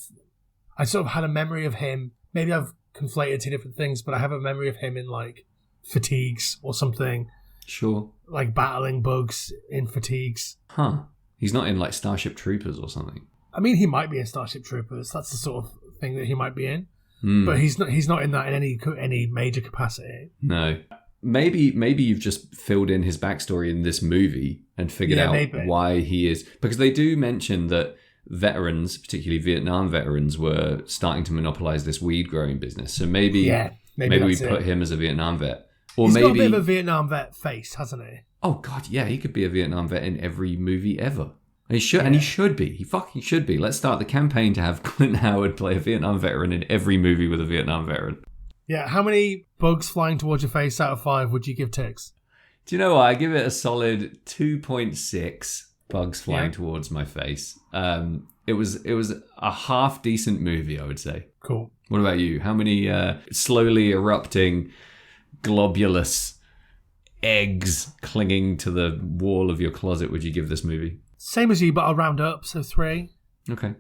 I sort of had a memory of him. Maybe I've conflated two different things, but I have a memory of him in like fatigues or something. Sure. Like battling bugs in fatigues. Huh. He's not in like Starship Troopers or something. I mean, he might be in Starship Troopers. That's the sort of thing that he might be in. But he's not in that in any major capacity. No. Maybe you've just filled in his backstory in this movie and figured out why he is. Because they do mention that veterans, particularly Vietnam veterans, were starting to monopolize this weed growing business. So maybe we put him as a Vietnam vet. Or he's maybe got a bit of a Vietnam vet face, hasn't he? Oh God, yeah, he could be a Vietnam vet in every movie ever. And he should be. He fucking should be. Let's start the campaign to have Clint Howard play a Vietnam veteran in every movie with a Vietnam veteran. Yeah, how many bugs flying towards your face out of 5 would you give Ticks? Do you know what? I give it a solid 2.6 bugs flying towards my face. It was a half decent movie, I would say. Cool. What about you? How many slowly erupting, globulous eggs clinging to the wall of your closet would you give this movie? Same as you, but I'll round up, so 3. Okay.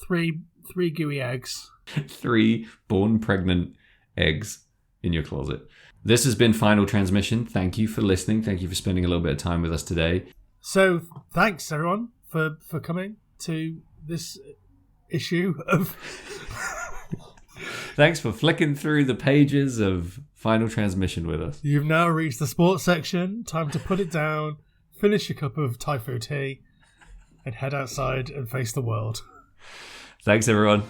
3 gooey eggs. 3 born pregnant eggs in your closet. This has been Final Transmission. Thank you for listening. Thank you for spending a little bit of time with us today. So, thanks everyone for coming to this issue of... Thanks for flicking through the pages of Final Transmission with us. You've now reached the sports section. Time to put it down, finish your cup of Thai food tea, and head outside and face the world. Thanks, everyone.